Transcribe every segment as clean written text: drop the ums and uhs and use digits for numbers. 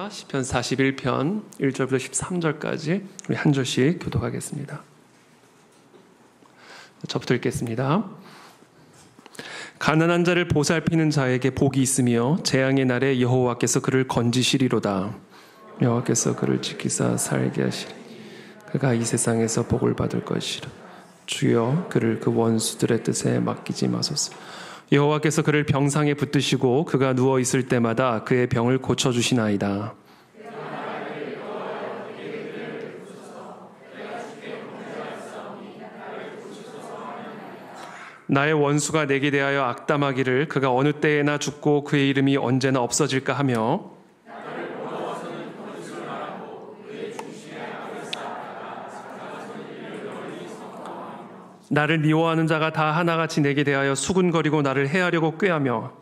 있습니다. 시편 41편 1절부터 13절까지 우리 한 절씩 교독하겠습니다. 저부터 읽겠습니다. 가난한 자를 보살피는 자에게 복이 있으며 재앙의 날에 여호와께서 그를 건지시리로다. 여호와께서 그를 지키사 살게 하시리. 그가 이 세상에서 복을 받을 것이라. 주여 그를 그 원수들의 뜻에 맡기지 마소서. 여호와께서 그를 병상에 붙드시고 그가 누워 있을 때마다 그의 병을 고쳐 주시나이다. 나의 원수가 내게 대하여 악담하기를 그가 어느 때에나 죽고 그의 이름이 언제나 없어질까 하며 나를 미워하는 자가 다 하나같이 내게 대하여 수군거리고 나를 해하려고 꾀하며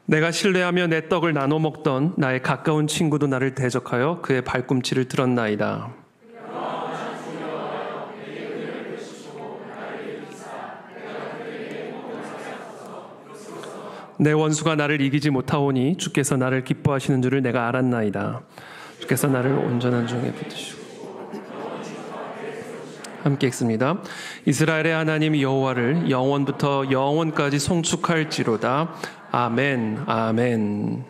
내가 신뢰하며 내 떡을 나눠 먹던 나의 가까운 친구도 나를 대적하여 그의 발꿈치를 들었나이다. 내 원수가 나를 이기지 못하오니 주께서 나를 기뻐하시는 줄을 내가 알았나이다. 주께서 나를 온전한 중에 붙드시고. 함께 읽습니다. 이스라엘의 하나님 여호와를 영원부터 영원까지 송축할지로다. 아멘, 아멘.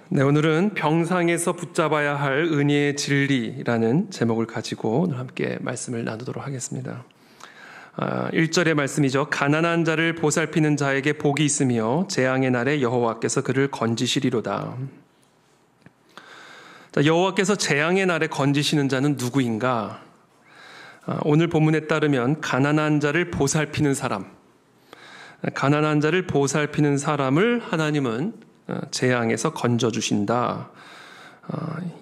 네, 오늘은 병상에서 붙잡아야 할 은혜의 진리라는 제목을 가지고 오늘 함께 말씀을 나누도록 하겠습니다. 1절의 말씀이죠. 가난한 자를 보살피는 자에게 복이 있으며 재앙의 날에 여호와께서 그를 건지시리로다. 자, 여호와께서 재앙의 날에 건지시는 자는 누구인가? 오늘 본문에 따르면 가난한 자를 보살피는 사람, 가난한 자를 보살피는 사람을 하나님은 재앙에서 건져주신다.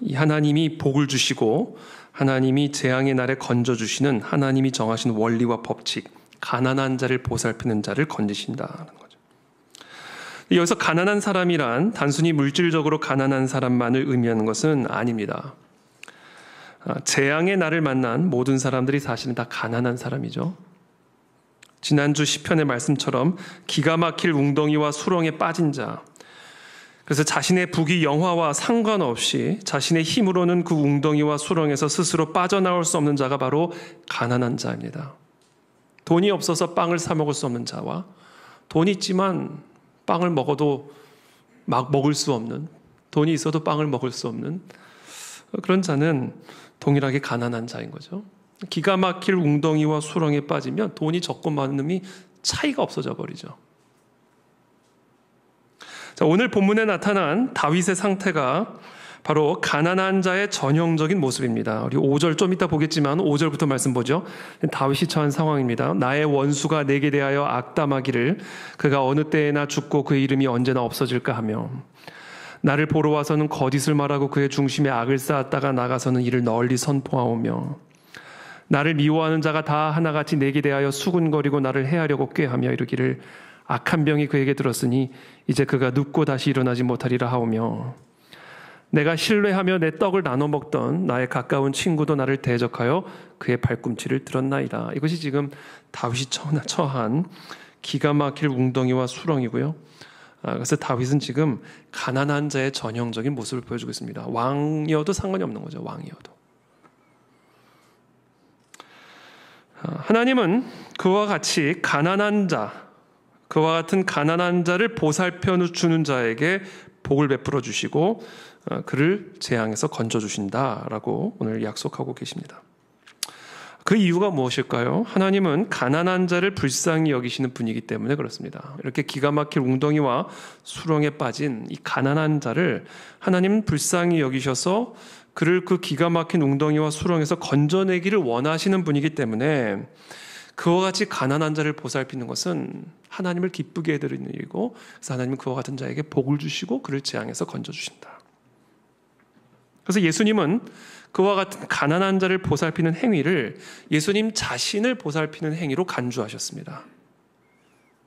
이 하나님이 복을 주시고 하나님이 재앙의 날에 건져주시는 하나님이 정하신 원리와 법칙, 가난한 자를 보살피는 자를 건지신다는 거죠. 여기서 가난한 사람이란 단순히 물질적으로 가난한 사람만을 의미하는 것은 아닙니다. 재앙의 날을 만난 모든 사람들이 사실은 다 가난한 사람이죠. 지난주 시편의 말씀처럼 기가 막힐 웅덩이와 수렁에 빠진 자, 그래서 자신의 부귀 영화와 상관없이 자신의 힘으로는 그 웅덩이와 수렁에서 스스로 빠져나올 수 없는 자가 바로 가난한 자입니다. 돈이 없어서 빵을 사 먹을 수 없는 자와 돈이 있지만 빵을 먹어도 막 먹을 수 없는, 돈이 있어도 빵을 먹을 수 없는 그런 자는 동일하게 가난한 자인 거죠. 기가 막힐 웅덩이와 수렁에 빠지면 돈이 적고 많음이 차이가 없어져 버리죠. 자, 오늘 본문에 나타난 다윗의 상태가 바로 가난한 자의 전형적인 모습입니다. 우리 5절 좀 이따 보겠지만 5절부터 말씀 보죠. 다윗이 처한 상황입니다. 나의 원수가 내게 대하여 악담하기를 그가 어느 때에나 죽고 그의 이름이 언제나 없어질까 하며 나를 보러 와서는 거짓을 말하고 그의 중심에 악을 쌓았다가 나가서는 이를 널리 선포하오며 나를 미워하는 자가 다 하나같이 내게 대하여 수군거리고 나를 해하려고 꾀하며 이르기를 악한 병이 그에게 들었으니 이제 그가 눕고 다시 일어나지 못하리라 하오며 내가 신뢰하며 내 떡을 나눠 먹던 나의 가까운 친구도 나를 대적하여 그의 발꿈치를 들었나이다. 이것이 지금 다윗이 처한 기가 막힐 웅덩이와 수렁이고요. 그래서 다윗은 지금 가난한 자의 전형적인 모습을 보여주고 있습니다. 왕이어도 상관이 없는 거죠. 왕이어도. 하나님은 그와 같이 가난한 자, 그와 같은 가난한 자를 보살펴 주는 자에게 복을 베풀어 주시고 그를 재앙에서 건져 주신다라고 오늘 약속하고 계십니다. 그 이유가 무엇일까요? 하나님은 가난한 자를 불쌍히 여기시는 분이기 때문에 그렇습니다. 이렇게 기가 막힐 웅덩이와 수렁에 빠진 이 가난한 자를 하나님은 불쌍히 여기셔서 그를 그 기가 막힌 웅덩이와 수렁에서 건져내기를 원하시는 분이기 때문에 그와 같이 가난한 자를 보살피는 것은 하나님을 기쁘게 해드리는 일이고, 그래서 하나님은 그와 같은 자에게 복을 주시고 그를 재앙에서 건져주신다. 그래서 예수님은 그와 같은 가난한 자를 보살피는 행위를 예수님 자신을 보살피는 행위로 간주하셨습니다.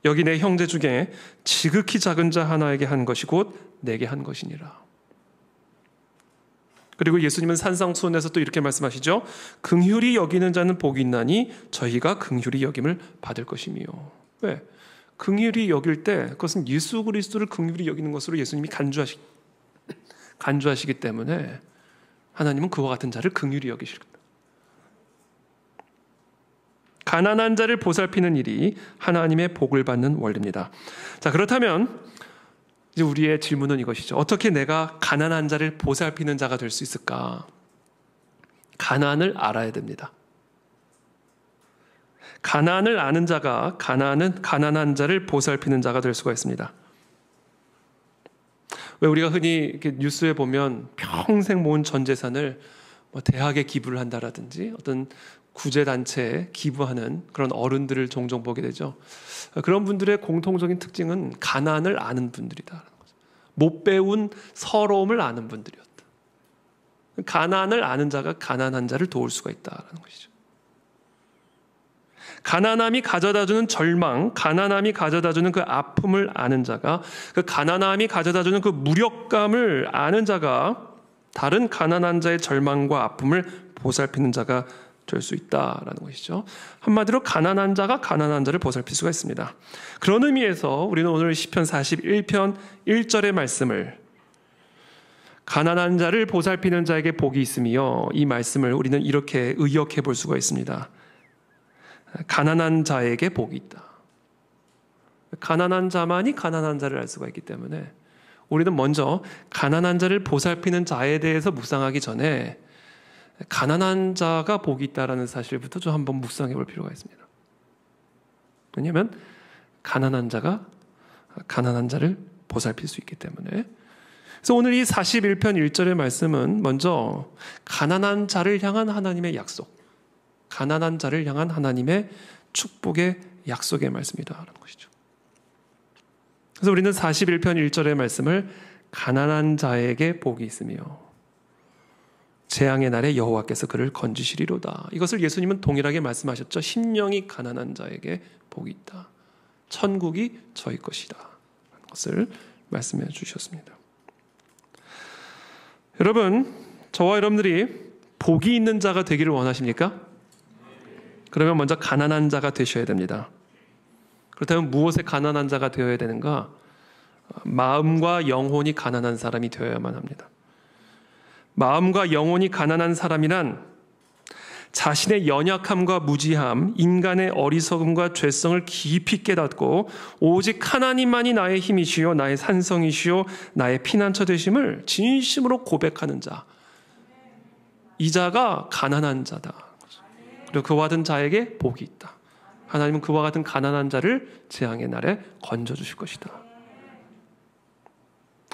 여기 내 형제 중에 지극히 작은 자 하나에게 한 것이 곧 내게 한 것이니라. 그리고 예수님은 산상수훈에서 또 이렇게 말씀하시죠. 긍휼히 여기는 자는 복이 있나니 저희가 긍휼히 여김을 받을 것이며. 왜? 긍휼히 여길 때 그것은 예수 그리스도를 긍휼히 여기는 것으로 예수님이 간주하시기 때문에 하나님은 그와 같은 자를 긍휼히 여기실 겁니다. 가난한 자를 보살피는 일이 하나님의 복을 받는 원리입니다. 자, 그렇다면 이제 우리의 질문은 이것이죠. 어떻게 내가 가난한 자를 보살피는 자가 될 수 있을까? 가난을 알아야 됩니다. 가난을 아는 자가 가난한 자를 보살피는 자가 될 수가 있습니다. 왜 우리가 흔히 이렇게 뉴스에 보면 평생 모은 전 재산을 대학에 기부를 한다라든지 어떤 구제단체에 기부하는 그런 어른들을 종종 보게 되죠. 그런 분들의 공통적인 특징은 가난을 아는 분들이다. 못 배운 서러움을 아는 분들이었다. 가난을 아는 자가 가난한 자를 도울 수가 있다는 것이죠. 가난함이 가져다주는 절망, 가난함이 가져다주는 그 아픔을 아는 자가, 그 가난함이 가져다주는 그 무력감을 아는 자가 다른 가난한 자의 절망과 아픔을 보살피는 자가 될 수 있다라는 것이죠. 한마디로 가난한 자가 가난한 자를 보살필 수가 있습니다. 그런 의미에서 우리는 오늘 시편 41편 1절의 말씀을 가난한 자를 보살피는 자에게 복이 있으며, 이 말씀을 우리는 이렇게 의역해 볼 수가 있습니다. 가난한 자에게 복이 있다. 가난한 자만이 가난한 자를 알 수가 있기 때문에 우리는 먼저 가난한 자를 보살피는 자에 대해서 묵상하기 전에 가난한 자가 복이 있다라는 사실부터 좀 한번 묵상해 볼 필요가 있습니다. 왜냐하면 가난한 자가 가난한 자를 보살필 수 있기 때문에. 그래서 오늘 이 41편 1절의 말씀은 먼저 가난한 자를 향한 하나님의 약속, 가난한 자를 향한 하나님의 축복의 약속의 말씀이다라는 것이죠. 그래서 우리는 41편 1절의 말씀을 가난한 자에게 복이 있으며 재앙의 날에 여호와께서 그를 건지시리로다. 이것을 예수님은 동일하게 말씀하셨죠. 심령이 가난한 자에게 복이 있다. 천국이 저희 것이다. 라는 것을 말씀해 주셨습니다. 여러분, 저와 여러분들이 복이 있는 자가 되기를 원하십니까? 그러면 먼저 가난한 자가 되셔야 됩니다. 그렇다면 무엇에 가난한 자가 되어야 되는가? 마음과 영혼이 가난한 사람이 되어야만 합니다. 마음과 영혼이 가난한 사람이란 자신의 연약함과 무지함, 인간의 어리석음과 죄성을 깊이 깨닫고 오직 하나님만이 나의 힘이시요 나의 산성이시요 나의 피난처 되심을 진심으로 고백하는 자, 이 자가 가난한 자다. 그리고 그와 같은 자에게 복이 있다. 하나님은 그와 같은 가난한 자를 재앙의 날에 건져주실 것이다.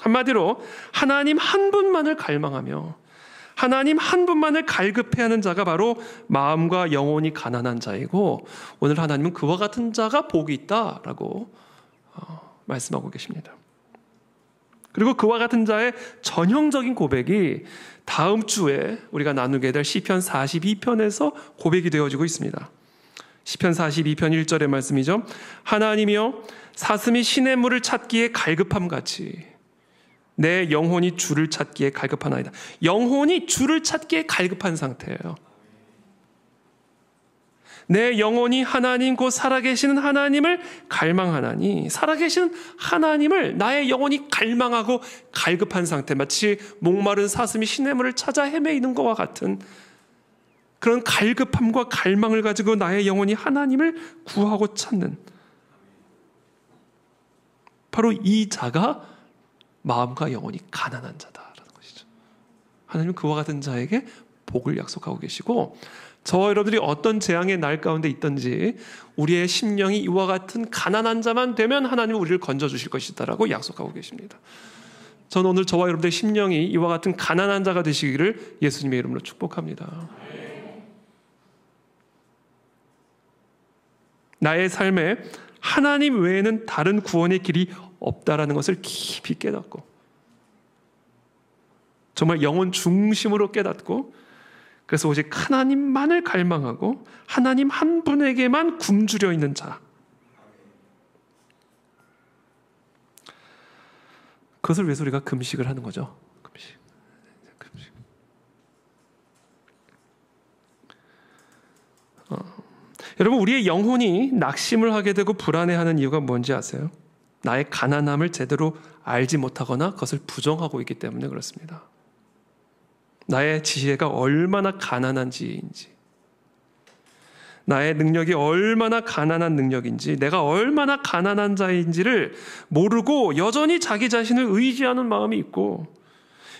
한마디로 하나님 한 분만을 갈망하며 하나님 한 분만을 갈급해하는 자가 바로 마음과 영혼이 가난한 자이고, 오늘 하나님은 그와 같은 자가 복이 있다라고 말씀하고 계십니다. 그리고 그와 같은 자의 전형적인 고백이 다음 주에 우리가 나누게 될 시편 42편에서 고백이 되어지고 있습니다. 시편 42편 1절의 말씀이죠. 하나님이여 사슴이 시냇물을 찾기에 갈급함같이 내 영혼이 주를 찾기에 갈급하나이다. 영혼이 주를 찾기에 갈급한 상태예요. 내 영혼이 하나님 곧 살아계시는 하나님을 갈망하나니, 살아계시는 하나님을 나의 영혼이 갈망하고 갈급한 상태, 마치 목마른 사슴이 시냇물을 찾아 헤매이는 것과 같은 그런 갈급함과 갈망을 가지고 나의 영혼이 하나님을 구하고 찾는, 바로 이 자가 마음과 영혼이 가난한 자다라는 것이죠. 하나님은 그와 같은 자에게 복을 약속하고 계시고, 저와 여러분들이 어떤 재앙의 날 가운데 있든지 우리의 심령이 이와 같은 가난한 자만 되면 하나님은 우리를 건져주실 것이다라고 약속하고 계십니다. 저는 오늘 저와 여러분들의 심령이 이와 같은 가난한 자가 되시기를 예수님의 이름으로 축복합니다. 나의 삶에 하나님 외에는 다른 구원의 길이 없다라는 것을 깊이 깨닫고, 정말 영혼 중심으로 깨닫고, 그래서 오직 하나님만을 갈망하고 하나님 한 분에게만 굶주려 있는 자, 그것을 위해서 우리가 금식을 하는 거죠. 금식. 여러분, 우리의 영혼이 낙심을 하게 되고 불안해하는 이유가 뭔지 아세요? 나의 가난함을 제대로 알지 못하거나 그것을 부정하고 있기 때문에 그렇습니다. 나의 지혜가 얼마나 가난한 지혜인지, 나의 능력이 얼마나 가난한 능력인지, 내가 얼마나 가난한 자인지를 모르고 여전히 자기 자신을 의지하는 마음이 있고,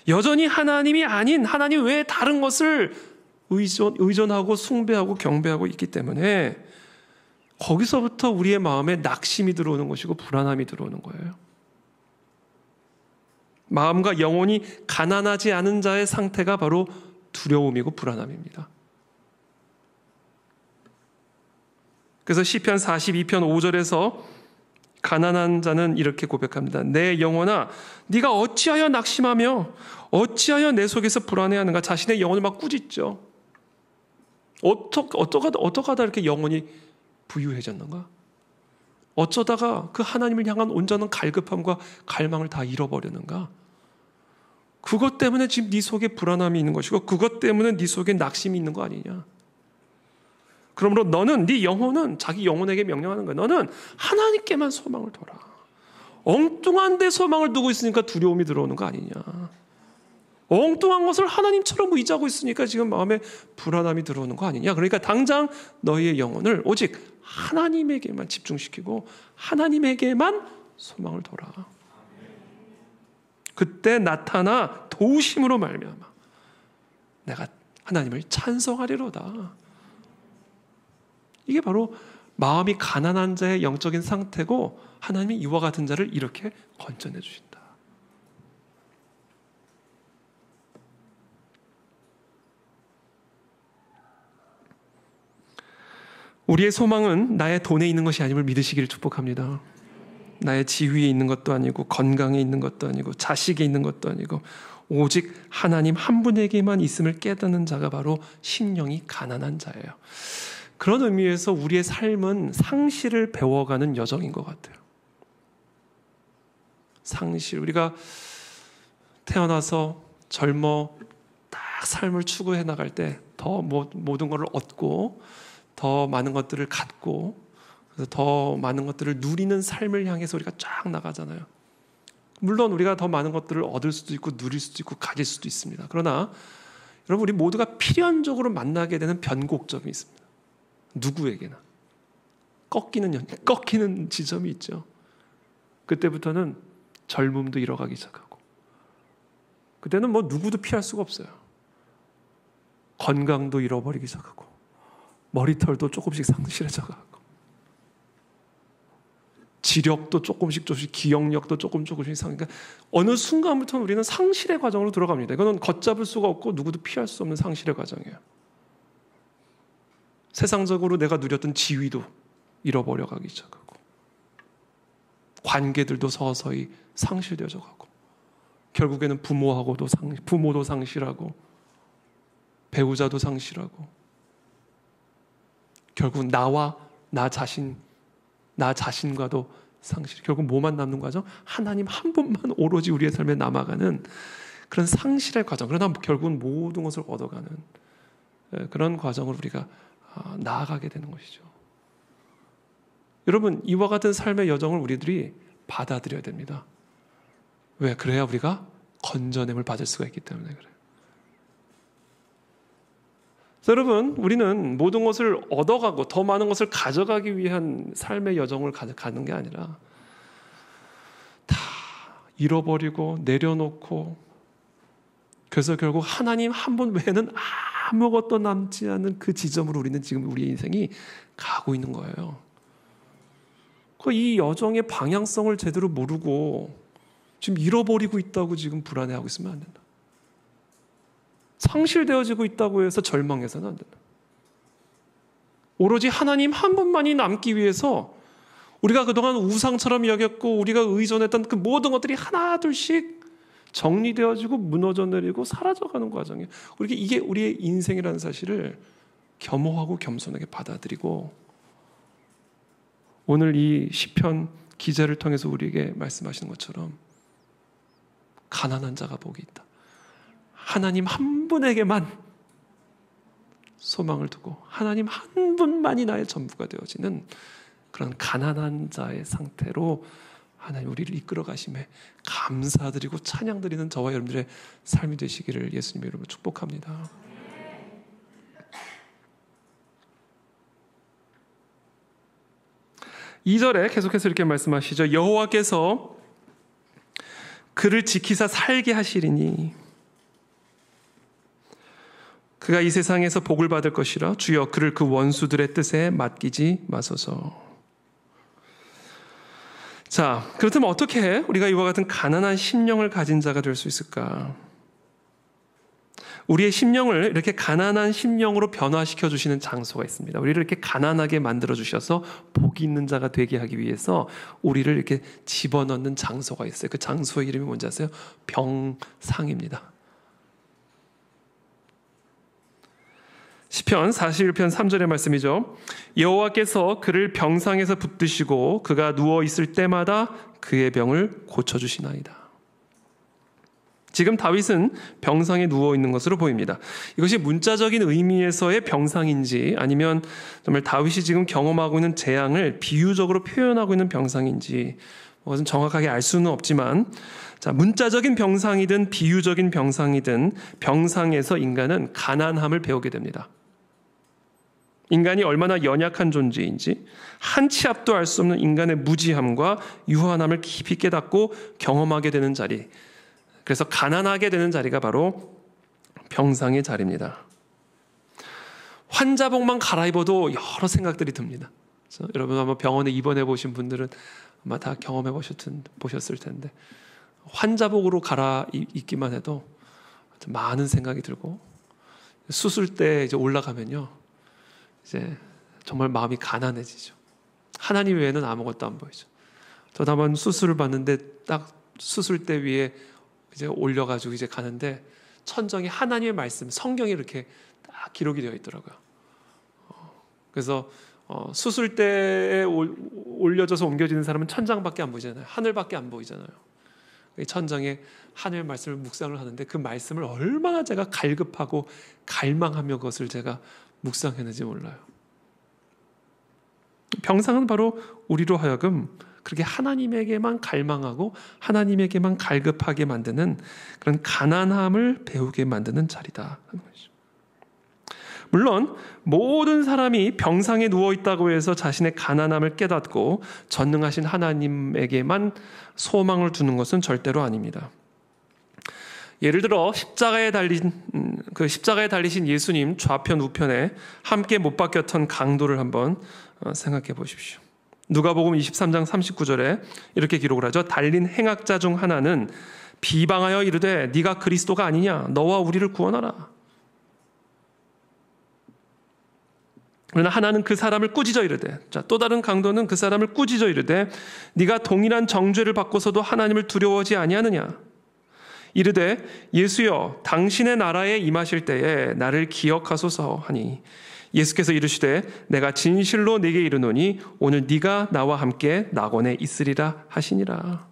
여전히 하나님이 아닌 하나님 외에 다른 것을 의존하고 숭배하고 경배하고 있기 때문에 거기서부터 우리의 마음에 낙심이 들어오는 것이고 불안함이 들어오는 거예요. 마음과 영혼이 가난하지 않은 자의 상태가 바로 두려움이고 불안함입니다. 그래서 시편 42편 5절에서 가난한 자는 이렇게 고백합니다. 내 영혼아, 네가 어찌하여 낙심하며 어찌하여 내 속에서 불안해하는가. 자신의 영혼을 막 꾸짖죠. 어떡하다 이렇게 영혼이 부유해졌는가? 어쩌다가 그 하나님을 향한 온전한 갈급함과 갈망을 다 잃어버렸는가? 그것 때문에 지금 네 속에 불안함이 있는 것이고, 그것 때문에 네 속에 낙심이 있는 거 아니냐? 그러므로 너는, 네 영혼은 자기 영혼에게 명령하는 거야. 너는 하나님께만 소망을 둬라. 엉뚱한 데 소망을 두고 있으니까 두려움이 들어오는 거 아니냐? 엉뚱한 것을 하나님처럼 의지하고 있으니까 지금 마음에 불안함이 들어오는 거 아니냐? 그러니까 당장 너희의 영혼을 오직 하나님에게만 집중시키고 하나님에게만 소망을 둬라. 그때 나타나 도우심으로 말미암아 내가 하나님을 찬송하리로다. 이게 바로 마음이 가난한 자의 영적인 상태고, 하나님이 이와 같은 자를 이렇게 건져내 주신다. 우리의 소망은 나의 돈에 있는 것이 아님을 믿으시기를 축복합니다. 나의 지위에 있는 것도 아니고, 건강에 있는 것도 아니고, 자식에 있는 것도 아니고, 오직 하나님 한 분에게만 있음을 깨닫는 자가 바로 심령이 가난한 자예요. 그런 의미에서 우리의 삶은 상실을 배워가는 여정인 것 같아요. 상실. 우리가 태어나서 젊어 딱 삶을 추구해 나갈 때 더 모든 것을 얻고 더 많은 것들을 갖고, 그래서 더 많은 것들을 누리는 삶을 향해서 우리가 쫙 나가잖아요. 물론 우리가 더 많은 것들을 얻을 수도 있고 누릴 수도 있고 가질 수도 있습니다. 그러나 여러분, 우리 모두가 필연적으로 만나게 되는 변곡점이 있습니다. 누구에게나 꺾이는 지점이 있죠. 그때부터는 젊음도 잃어가기 시작하고, 그때는 누구도 피할 수가 없어요. 건강도 잃어버리기 시작하고, 머리털도 조금씩 상실해져 가고, 지력도 조금씩 기억력도 조금씩 그러니까 어느 순간부터는 우리는 상실의 과정으로 들어갑니다. 이거는 걷잡을 수가 없고 누구도 피할 수 없는 상실의 과정이에요. 세상적으로 내가 누렸던 지위도 잃어버려 가기 시작하고, 관계들도 서서히 상실되어져 가고, 결국에는 부모도 상실하고, 배우자도 상실하고, 결국 나와 나 자신과도 상실. 결국 뭐만 남는 과정? 하나님 한 분만 오로지 우리의 삶에 남아가는 그런 상실의 과정. 그러나 결국은 모든 것을 얻어가는 그런 과정을 우리가 나아가게 되는 것이죠. 여러분, 이와 같은 삶의 여정을 우리들이 받아들여야 됩니다. 왜? 그래야 우리가 건져냄을 받을 수가 있기 때문에 그래요. 여러분, 우리는 모든 것을 얻어가고 더 많은 것을 가져가기 위한 삶의 여정을 가는 게 아니라 다 잃어버리고 내려놓고, 그래서 결국 하나님 한 분 외에는 아무것도 남지 않은 그 지점으로 우리는 지금 우리의 인생이 가고 있는 거예요. 이 여정의 방향성을 제대로 모르고 지금 잃어버리고 있다고 지금 불안해하고 있으면 안 된다. 상실되어지고 있다고 해서 절망해서는 안 된다. 오로지 하나님 한 분만이 남기 위해서 우리가 그동안 우상처럼 여겼고 우리가 의존했던 그 모든 것들이 하나둘씩 정리되어지고 무너져 내리고 사라져가는 과정이에요. 이게 우리의 인생이라는 사실을 겸허하고 겸손하게 받아들이고, 오늘 이 시편 기자를 통해서 우리에게 말씀하시는 것처럼 가난한 자가 복이 있다. 하나님 한 분에게만 소망을 두고 하나님 한 분만이 나의 전부가 되어지는 그런 가난한 자의 상태로 하나님 우리를 이끌어 가심에 감사드리고 찬양드리는 저와 여러분들의 삶이 되시기를 예수님 이름으로 축복합니다. 2절에 계속해서 이렇게 말씀하시죠. 여호와께서 그를 지키사 살게 하시리니 그가 이 세상에서 복을 받을 것이라. 주여 그를 그 원수들의 뜻에 맡기지 마소서. 자, 그렇다면 어떻게 우리가 이와 같은 가난한 심령을 가진 자가 될 수 있을까? 우리의 심령을 이렇게 가난한 심령으로 변화시켜 주시는 장소가 있습니다. 우리를 이렇게 가난하게 만들어 주셔서 복이 있는 자가 되게 하기 위해서 우리를 이렇게 집어넣는 장소가 있어요. 그 장소의 이름이 뭔지 아세요? 병상입니다. 시편 41편 3절의 말씀이죠. 여호와께서 그를 병상에서 붙드시고 그가 누워 있을 때마다 그의 병을 고쳐주시나이다. 지금 다윗은 병상에 누워 있는 것으로 보입니다. 이것이 문자적인 의미에서의 병상인지 아니면 정말 다윗이 지금 경험하고 있는 재앙을 비유적으로 표현하고 있는 병상인지 그것은 정확하게 알 수는 없지만, 자, 문자적인 병상이든 비유적인 병상이든 병상에서 인간은 가난함을 배우게 됩니다. 인간이 얼마나 연약한 존재인지, 한 치 앞도 알 수 없는 인간의 무지함과 유한함을 깊이 깨닫고 경험하게 되는 자리, 그래서 가난하게 되는 자리가 바로 병상의 자리입니다. 환자복만 갈아입어도 여러 생각들이 듭니다. 여러분 아마 병원에 입원해 보신 분들은 아마 다 경험해 보셨을 텐데, 환자복으로 갈아입기만 해도 많은 생각이 들고, 수술대 이제 올라가면요, 이제 정말 마음이 가난해지죠. 하나님 외에는 아무것도 안 보이죠. 저도 한번 수술을 받는데 딱 수술대 위에 이제 올려가지고 이제 가는데 천정에 하나님의 말씀, 성경이 이렇게 딱 기록이 되어 있더라고요. 그래서 수술대에 올려져서 옮겨지는 사람은 천장밖에 안 보이잖아요. 하늘밖에 안 보이잖아요. 천장에 하나님의 말씀을 묵상을 하는데 그 말씀을 얼마나 제가 갈급하고 갈망하며 그것을 제가 묵상했는지 몰라요. 병상은 바로 우리로 하여금 그렇게 하나님에게만 갈망하고 하나님에게만 갈급하게 만드는 그런 가난함을 배우게 만드는 자리다. 물론 모든 사람이 병상에 누워있다고 해서 자신의 가난함을 깨닫고 전능하신 하나님에게만 소망을 두는 것은 절대로 아닙니다. 예를 들어 십자가에 달리신 예수님 좌편 우편에 함께 못 박혔던 강도를 한번 생각해 보십시오. 누가복음 23장 39절에 이렇게 기록을 하죠. 달린 행악자 중 하나는 비방하여 이르되 네가 그리스도가 아니냐, 너와 우리를 구원하라. 그러나 하나는 그 사람을 꾸짖어 이르되, 자, 또 다른 강도는 그 사람을 꾸짖어 이르되 네가 동일한 정죄를 받고서도 하나님을 두려워하지 아니하느냐. 이르되 예수여 당신의 나라에 임하실 때에 나를 기억하소서 하니 예수께서 이르시되 내가 진실로 네게 이르노니 오늘 네가 나와 함께 낙원에 있으리라 하시니라.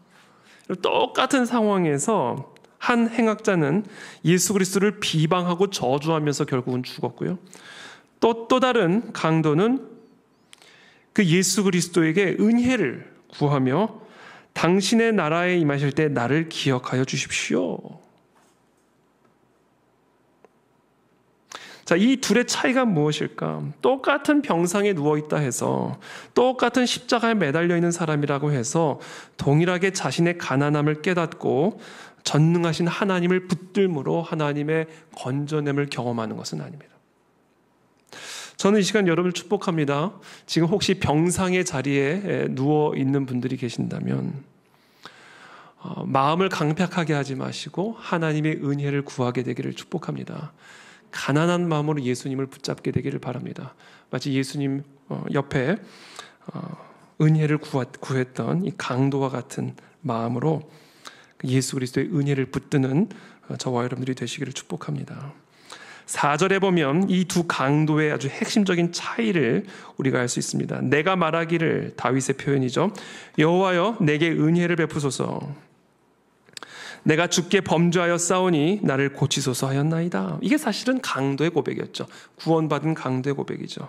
똑같은 상황에서 한 행악자는 예수 그리스도를 비방하고 저주하면서 결국은 죽었고요. 또 다른 강도는 그 예수 그리스도에게 은혜를 구하며 당신의 나라에 임하실 때 나를 기억하여 주십시오. 자, 이 둘의 차이가 무엇일까? 똑같은 병상에 누워있다 해서, 똑같은 십자가에 매달려 있는 사람이라고 해서 동일하게 자신의 가난함을 깨닫고 전능하신 하나님을 붙들므로 하나님의 건져냄을 경험하는 것은 아닙니다. 저는 이 시간 여러분을 축복합니다. 지금 혹시 병상의 자리에 누워있는 분들이 계신다면 마음을 강팍하게 하지 마시고 하나님의 은혜를 구하게 되기를 축복합니다. 가난한 마음으로 예수님을 붙잡게 되기를 바랍니다. 마치 예수님 옆에 은혜를 구했던 이 강도와 같은 마음으로 예수 그리스도의 은혜를 붙드는 저와 여러분들이 되시기를 축복합니다. 4절에 보면 이 두 강도의 아주 핵심적인 차이를 우리가 알 수 있습니다. 내가 말하기를, 다윗의 표현이죠. 여호와여 내게 은혜를 베푸소서. 내가 주께 범죄하였사오니 나를 고치소서 하였나이다. 이게 사실은 강도의 고백이었죠. 구원받은 강도의 고백이죠.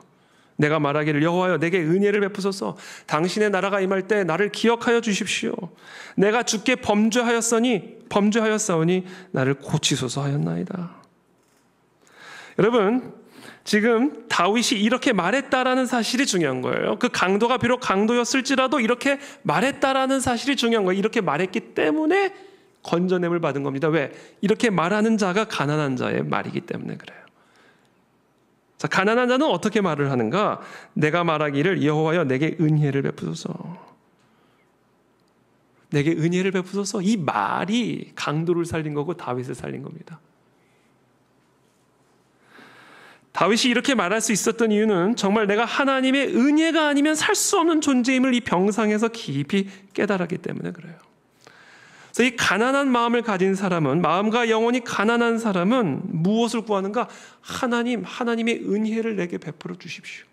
내가 말하기를 여호와여 내게 은혜를 베푸소서. 당신의 나라가 임할 때 나를 기억하여 주십시오. 내가 주께 범죄하였사오니 나를 고치소서 하였나이다. 여러분, 지금 다윗이 이렇게 말했다라는 사실이 중요한 거예요. 그 강도가 비록 강도였을지라도 이렇게 말했다라는 사실이 중요한 거예요. 이렇게 말했기 때문에 건져냄을 받은 겁니다. 왜? 이렇게 말하는 자가 가난한 자의 말이기 때문에 그래요. 자, 가난한 자는 어떻게 말을 하는가? 내가 말하기를 여호와여 내게 은혜를 베푸소서. 내게 은혜를 베푸소서. 이 말이 강도를 살린 거고 다윗을 살린 겁니다. 다윗이 이렇게 말할 수 있었던 이유는 정말 내가 하나님의 은혜가 아니면 살 수 없는 존재임을 이 병상에서 깊이 깨달았기 때문에 그래요. 그래서 이 가난한 마음을 가진 사람은, 마음과 영혼이 가난한 사람은 무엇을 구하는가? 하나님의 은혜를 내게 베풀어 주십시오.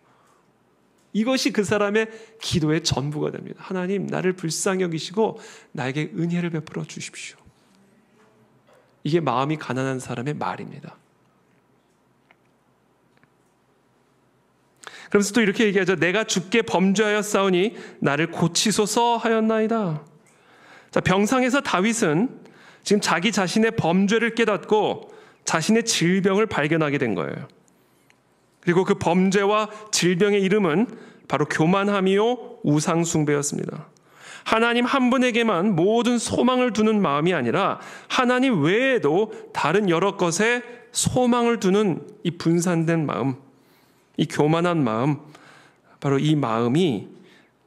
이것이 그 사람의 기도의 전부가 됩니다. 하나님, 나를 불쌍히 여기시고 나에게 은혜를 베풀어 주십시오. 이게 마음이 가난한 사람의 말입니다. 그러면서 또 이렇게 얘기하죠. 내가 주께 범죄하였사오니 나를 고치소서 하였나이다. 자, 병상에서 다윗은 지금 자기 자신의 범죄를 깨닫고 자신의 질병을 발견하게 된 거예요. 그리고 그 범죄와 질병의 이름은 바로 교만함이요 우상숭배였습니다. 하나님 한 분에게만 모든 소망을 두는 마음이 아니라 하나님 외에도 다른 여러 것에 소망을 두는 이 분산된 마음, 이 교만한 마음, 바로 이 마음이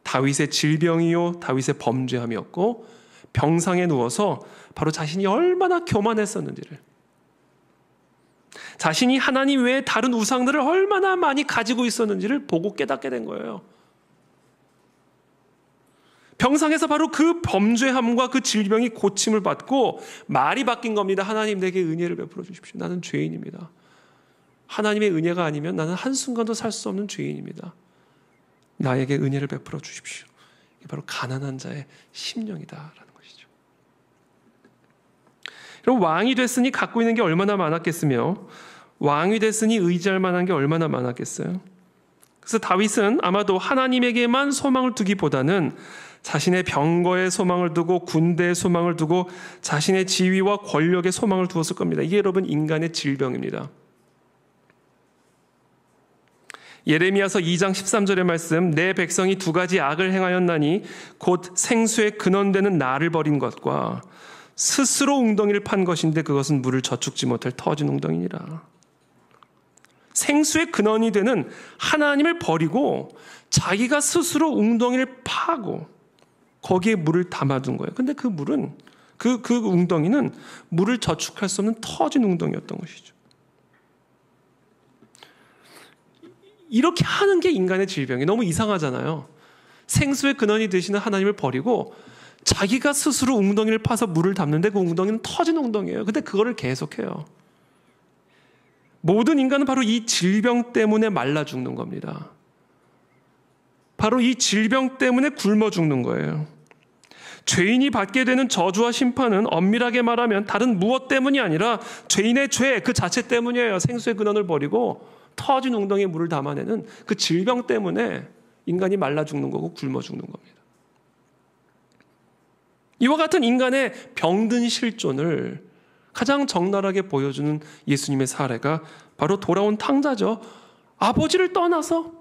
다윗의 질병이요 다윗의 범죄함이었고, 병상에 누워서 바로 자신이 얼마나 교만했었는지를, 자신이 하나님 외에 다른 우상들을 얼마나 많이 가지고 있었는지를 보고 깨닫게 된 거예요. 병상에서 바로 그 범죄함과 그 질병이 고침을 받고 말이 바뀐 겁니다. 하나님 내게 은혜를 베풀어 주십시오. 나는 죄인입니다. 하나님의 은혜가 아니면 나는 한순간도 살 수 없는 죄인입니다. 나에게 은혜를 베풀어 주십시오. 이게 바로 가난한 자의 심령이다라는 것이죠. 그럼 왕이 됐으니 갖고 있는 게 얼마나 많았겠으며, 왕이 됐으니 의지할 만한 게 얼마나 많았겠어요. 그래서 다윗은 아마도 하나님에게만 소망을 두기보다는 자신의 병거에 소망을 두고 군대에 소망을 두고 자신의 지위와 권력에 소망을 두었을 겁니다. 이게 여러분 인간의 질병입니다. 예레미야서 2장 13절의 말씀, 내 백성이 두 가지 악을 행하였나니 곧 생수의 근원되는 나를 버린 것과 스스로 웅덩이를 판 것인데 그것은 물을 저축지 못할 터진 웅덩이니라. 생수의 근원이 되는 하나님을 버리고 자기가 스스로 웅덩이를 파고 거기에 물을 담아둔 거예요. 근데 그 물은, 그 웅덩이는 물을 저축할 수 없는 터진 웅덩이였던 것이죠. 이렇게 하는 게 인간의 질병이 너무 이상하잖아요. 생수의 근원이 되시는 하나님을 버리고 자기가 스스로 웅덩이를 파서 물을 담는데 그 웅덩이는 터진 웅덩이에요. 근데 그거를 계속해요. 모든 인간은 바로 이 질병 때문에 말라 죽는 겁니다. 바로 이 질병 때문에 굶어 죽는 거예요. 죄인이 받게 되는 저주와 심판은 엄밀하게 말하면 다른 무엇 때문이 아니라 죄인의 죄 그 자체 때문이에요. 생수의 근원을 버리고 터진 웅덩이에 물을 담아내는 그 질병 때문에 인간이 말라 죽는 거고 굶어 죽는 겁니다. 이와 같은 인간의 병든 실존을 가장 적나라하게 보여주는 예수님의 사례가 바로 돌아온 탕자죠. 아버지를 떠나서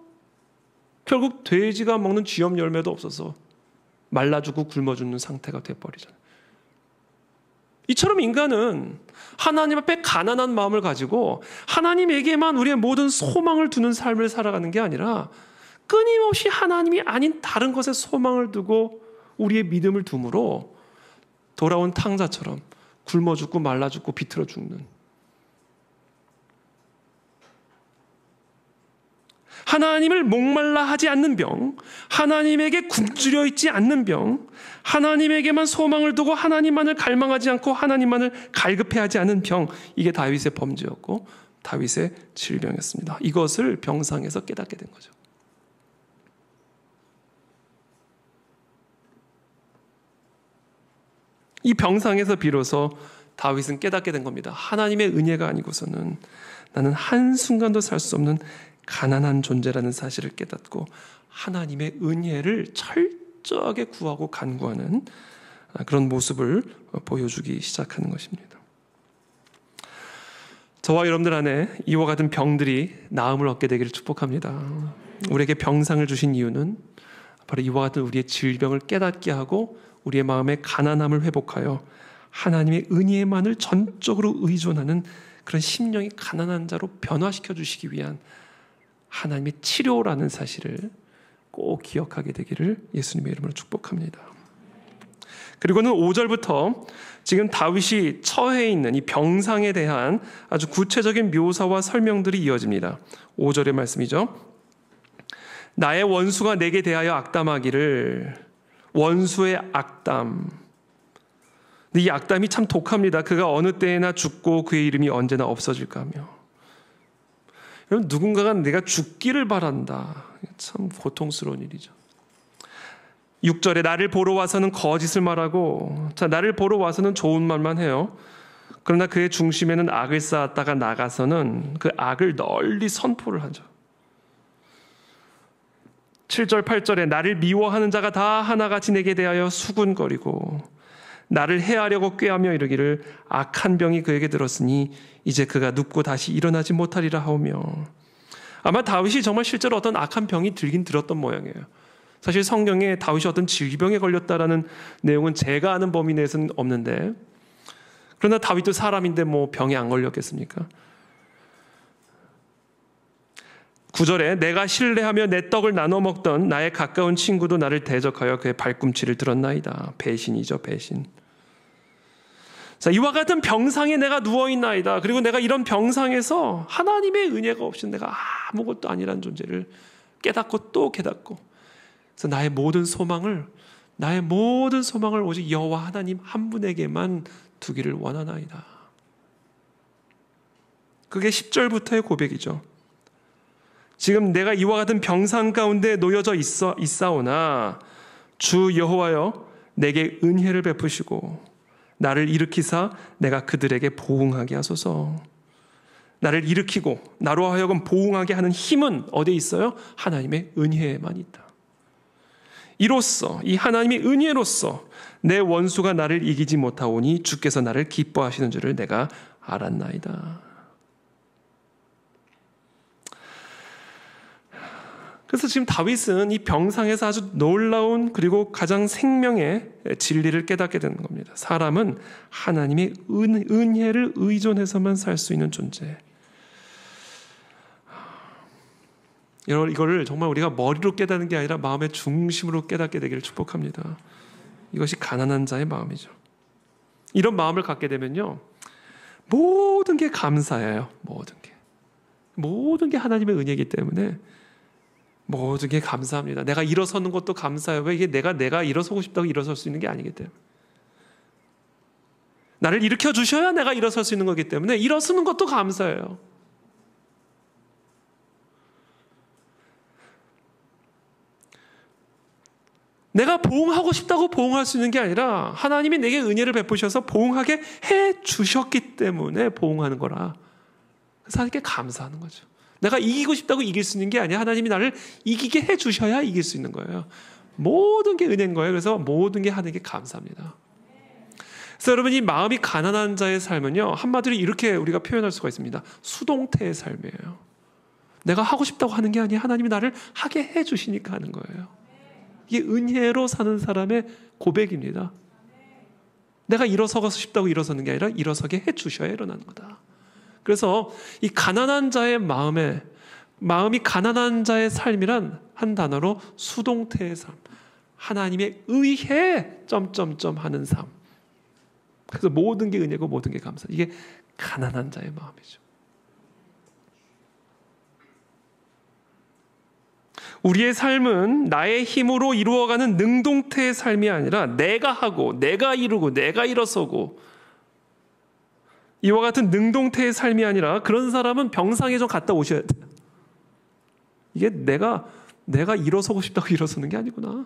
결국 돼지가 먹는 쥐염 열매도 없어서 말라 죽고 굶어 죽는 상태가 돼버리잖아요. 이처럼 인간은 하나님 앞에 가난한 마음을 가지고 하나님에게만 우리의 모든 소망을 두는 삶을 살아가는 게 아니라 끊임없이 하나님이 아닌 다른 것에 소망을 두고 우리의 믿음을 둠으로 돌아온 탕자처럼 굶어 죽고 말라 죽고 비틀어 죽는, 하나님을 목말라 하지 않는 병, 하나님에게 굶주려 있지 않는 병, 하나님에게만 소망을 두고 하나님만을 갈망하지 않고 하나님만을 갈급해하지 않은 병, 이게 다윗의 범죄였고 다윗의 질병이었습니다. 이것을 병상에서 깨닫게 된 거죠. 이 병상에서 비로소 다윗은 깨닫게 된 겁니다. 하나님의 은혜가 아니고서는 나는 한순간도 살 수 없는 가난한 존재라는 사실을 깨닫고 하나님의 은혜를 철저하게 구하고 간구하는 그런 모습을 보여주기 시작하는 것입니다. 저와 여러분들 안에 이와 같은 병들이 나음을 얻게 되기를 축복합니다. 우리에게 병상을 주신 이유는 바로 이와 같은 우리의 질병을 깨닫게 하고 우리의 마음의 가난함을 회복하여 하나님의 은혜만을 전적으로 의존하는 그런 심령이 가난한 자로 변화시켜 주시기 위한 하나님의 치료라는 사실을 꼭 기억하게 되기를 예수님의 이름으로 축복합니다. 그리고는 5절부터 지금 다윗이 처해 있는 이 병상에 대한 아주 구체적인 묘사와 설명들이 이어집니다. 5절의 말씀이죠. 나의 원수가 내게 대하여 악담하기를. 원수의 악담. 근데 이 악담이 참 독합니다. 그가 어느 때에나 죽고 그의 이름이 언제나 없어질까 하며. 여러분, 누군가가 내가 죽기를 바란다. 참 고통스러운 일이죠. 6절에 나를 보러 와서는 거짓을 말하고, 자, 나를 보러 와서는 좋은 말만 해요. 그러나 그의 중심에는 악을 쌓았다가 나가서는 그 악을 널리 선포를 하죠. 7절, 8절에 나를 미워하는 자가 다 하나같이 내게 대하여 수군거리고 나를 해하려고 꾀하며 이르기를 악한 병이 그에게 들었으니 이제 그가 눕고 다시 일어나지 못하리라 하오며. 아마 다윗이 정말 실제로 어떤 악한 병이 들긴 들었던 모양이에요. 사실 성경에 다윗이 어떤 질병에 걸렸다라는 내용은 제가 아는 범위 내에서는 없는데, 그러나 다윗도 사람인데 뭐 병에 안 걸렸겠습니까? 9절에 내가 신뢰하며 내 떡을 나눠 먹던 나의 가까운 친구도 나를 대적하여 그의 발꿈치를 들었나이다. 배신이죠, 배신. 자, 이와 같은 병상에 내가 누워있나이다. 그리고 내가 이런 병상에서 하나님의 은혜가 없이는 내가 아무것도 아니라는 존재를 깨닫고 또 깨닫고, 그래서 나의 모든 소망을 오직 여호와 하나님 한 분에게만 두기를 원하나이다. 그게 10절부터의 고백이죠. 지금 내가 이와 같은 병상 가운데 놓여져 있사오나 주 여호와여 내게 은혜를 베푸시고 나를 일으키사 내가 그들에게 보응하게 하소서. 나를 일으키고 나로 하여금 보응하게 하는 힘은 어디에 있어요? 하나님의 은혜에만 있다. 이로써 이 하나님의 은혜로써 내 원수가 나를 이기지 못하오니 주께서 나를 기뻐하시는 줄을 내가 알았나이다. 그래서 지금 다윗은 이 병상에서 아주 놀라운 그리고 가장 생명의 진리를 깨닫게 되는 겁니다. 사람은 하나님의 은혜를 의존해서만 살 수 있는 존재. 이거를 정말 우리가 머리로 깨닫는 게 아니라 마음의 중심으로 깨닫게 되기를 축복합니다. 이것이 가난한 자의 마음이죠. 이런 마음을 갖게 되면요, 모든 게 감사해요. 모든 게 하나님의 은혜이기 때문에 모든 게 감사합니다. 내가 일어서는 것도 감사해요. 왜? 이게 내가 일어서고 싶다고 일어설 수 있는 게 아니기 때문에. 나를 일으켜 주셔야 내가 일어설 수 있는 거기 때문에 일어서는 것도 감사해요. 내가 보응하고 싶다고 보응할 수 있는 게 아니라 하나님이 내게 은혜를 베푸셔서 보응하게 해 주셨기 때문에 보응하는 거라. 그래서 하나님께 감사하는 거죠. 내가 이기고 싶다고 이길 수 있는 게 아니야. 하나님이 나를 이기게 해 주셔야 이길 수 있는 거예요. 모든 게 은혜인 거예요. 그래서 모든 게 하나님께 감사합니다. 그래서 여러분, 이 마음이 가난한 자의 삶은요, 한마디로 이렇게 우리가 표현할 수가 있습니다. 수동태의 삶이에요. 내가 하고 싶다고 하는 게 아니야. 하나님이 나를 하게 해 주시니까 하는 거예요. 이게 은혜로 사는 사람의 고백입니다. 내가 일어서고 싶다고 일어서는 게 아니라 일어서게 해 주셔야 일어나는 거다. 그래서 이 가난한 자의 마음이 가난한 자의 삶이란 한 단어로 수동태의 삶, 하나님의 의해 하는 삶. 그래서 모든 게 은혜고 모든 게 감사. 이게 가난한 자의 마음이죠. 우리의 삶은 나의 힘으로 이루어가는 능동태의 삶이 아니라 내가 하고 내가 이루고 내가 일어서고 이와 같은 능동태의 삶이 아니라, 그런 사람은 병상에 좀 갔다 오셔야 돼요. 이게 내가 일어서고 싶다고 일어서는 게 아니구나.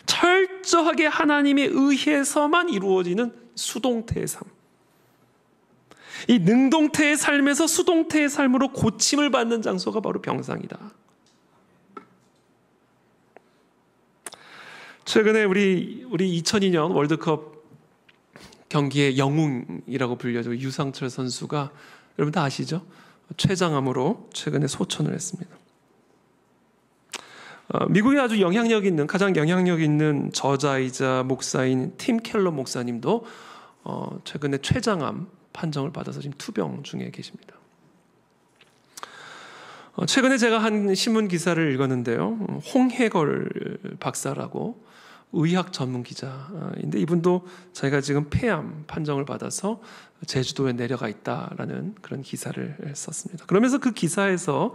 철저하게 하나님에 의해서만 이루어지는 수동태의 삶. 이 능동태의 삶에서 수동태의 삶으로 고침을 받는 장소가 바로 병상이다. 최근에 우리 2002년 월드컵 경기의 영웅이라고 불려져 유상철 선수가 여러분 다 아시죠? 췌장암으로 최근에 소천을 했습니다. 미국에 아주 가장 영향력 있는 저자이자 목사인 팀 켈러 목사님도 최근에 췌장암 판정을 받아서 지금 투병 중에 계십니다. 최근에 제가 한 신문 기사를 읽었는데요. 홍해걸 박사라고 의학 전문 기자인데 이분도 자기가 지금 폐암 판정을 받아서 제주도에 내려가 있다라는 그런 기사를 썼습니다. 그러면서 그 기사에서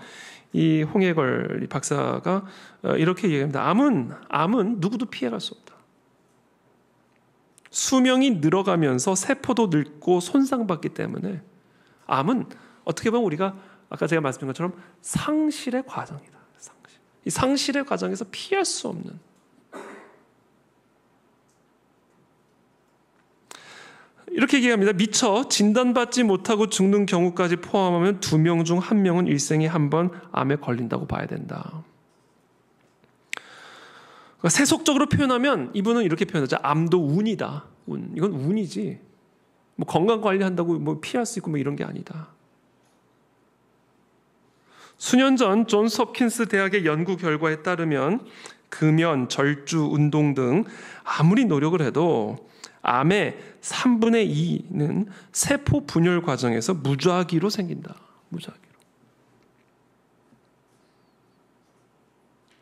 이 홍해걸 박사가 이렇게 얘기합니다. 암은 누구도 피해갈 수 없다. 수명이 늘어가면서 세포도 늙고 손상받기 때문에 암은 어떻게 보면 우리가 아까 제가 말씀드린 것처럼 상실의 과정이다. 이 상실의 과정에서 피할 수 없는, 이렇게 얘기합니다. 미처 진단받지 못하고 죽는 경우까지 포함하면 2명 중 1명은 일생에 한 번 암에 걸린다고 봐야 된다. 그러니까 세속적으로 표현하면 이분은 이렇게 표현하죠. 암도 운이다. 이건 운이지. 뭐 건강 관리한다고 뭐 피할 수 있고 뭐 이런 게 아니다. 수년 전 존스 홉킨스 대학의 연구 결과에 따르면 금연, 절주, 운동 등 아무리 노력을 해도 암의 3분의 2는 세포 분열 과정에서 무작위로 생긴다. 무작위로.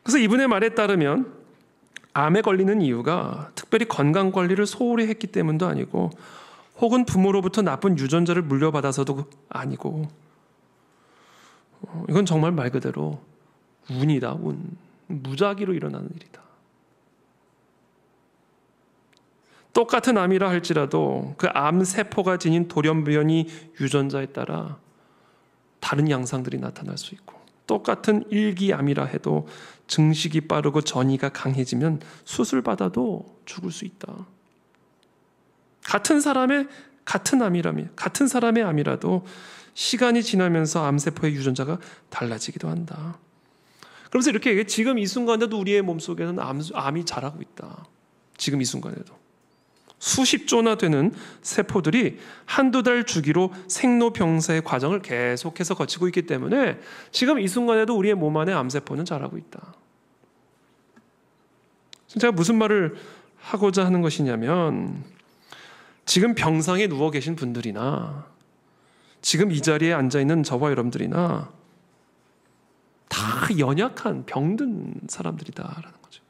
그래서 이분의 말에 따르면 암에 걸리는 이유가 특별히 건강 관리를 소홀히 했기 때문도 아니고 혹은 부모로부터 나쁜 유전자를 물려받아서도 아니고 이건 정말 말 그대로 운이다. 운. 무작위로 일어나는 일이다. 똑같은 암이라 할지라도 그 암세포가 지닌 돌연변이 유전자에 따라 다른 양상들이 나타날 수 있고 똑같은 일기암이라 해도 증식이 빠르고 전이가 강해지면 수술받아도 죽을 수 있다. 같은 사람의 암이라도 시간이 지나면서 암세포의 유전자가 달라지기도 한다. 그러면서 이렇게 얘기해. 지금 이 순간에도 우리의 몸속에는 암이 자라고 있다. 지금 이 순간에도. 수십 조나 되는 세포들이 한두 달 주기로 생로병사의 과정을 계속해서 거치고 있기 때문에 지금 이 순간에도 우리의 몸 안에 암세포는 자라고 있다. 제가 무슨 말을 하고자 하는 것이냐면 지금 병상에 누워 계신 분들이나 지금 이 자리에 앉아있는 저와 여러분들이나 다 연약한 병든 사람들이다라는 거죠.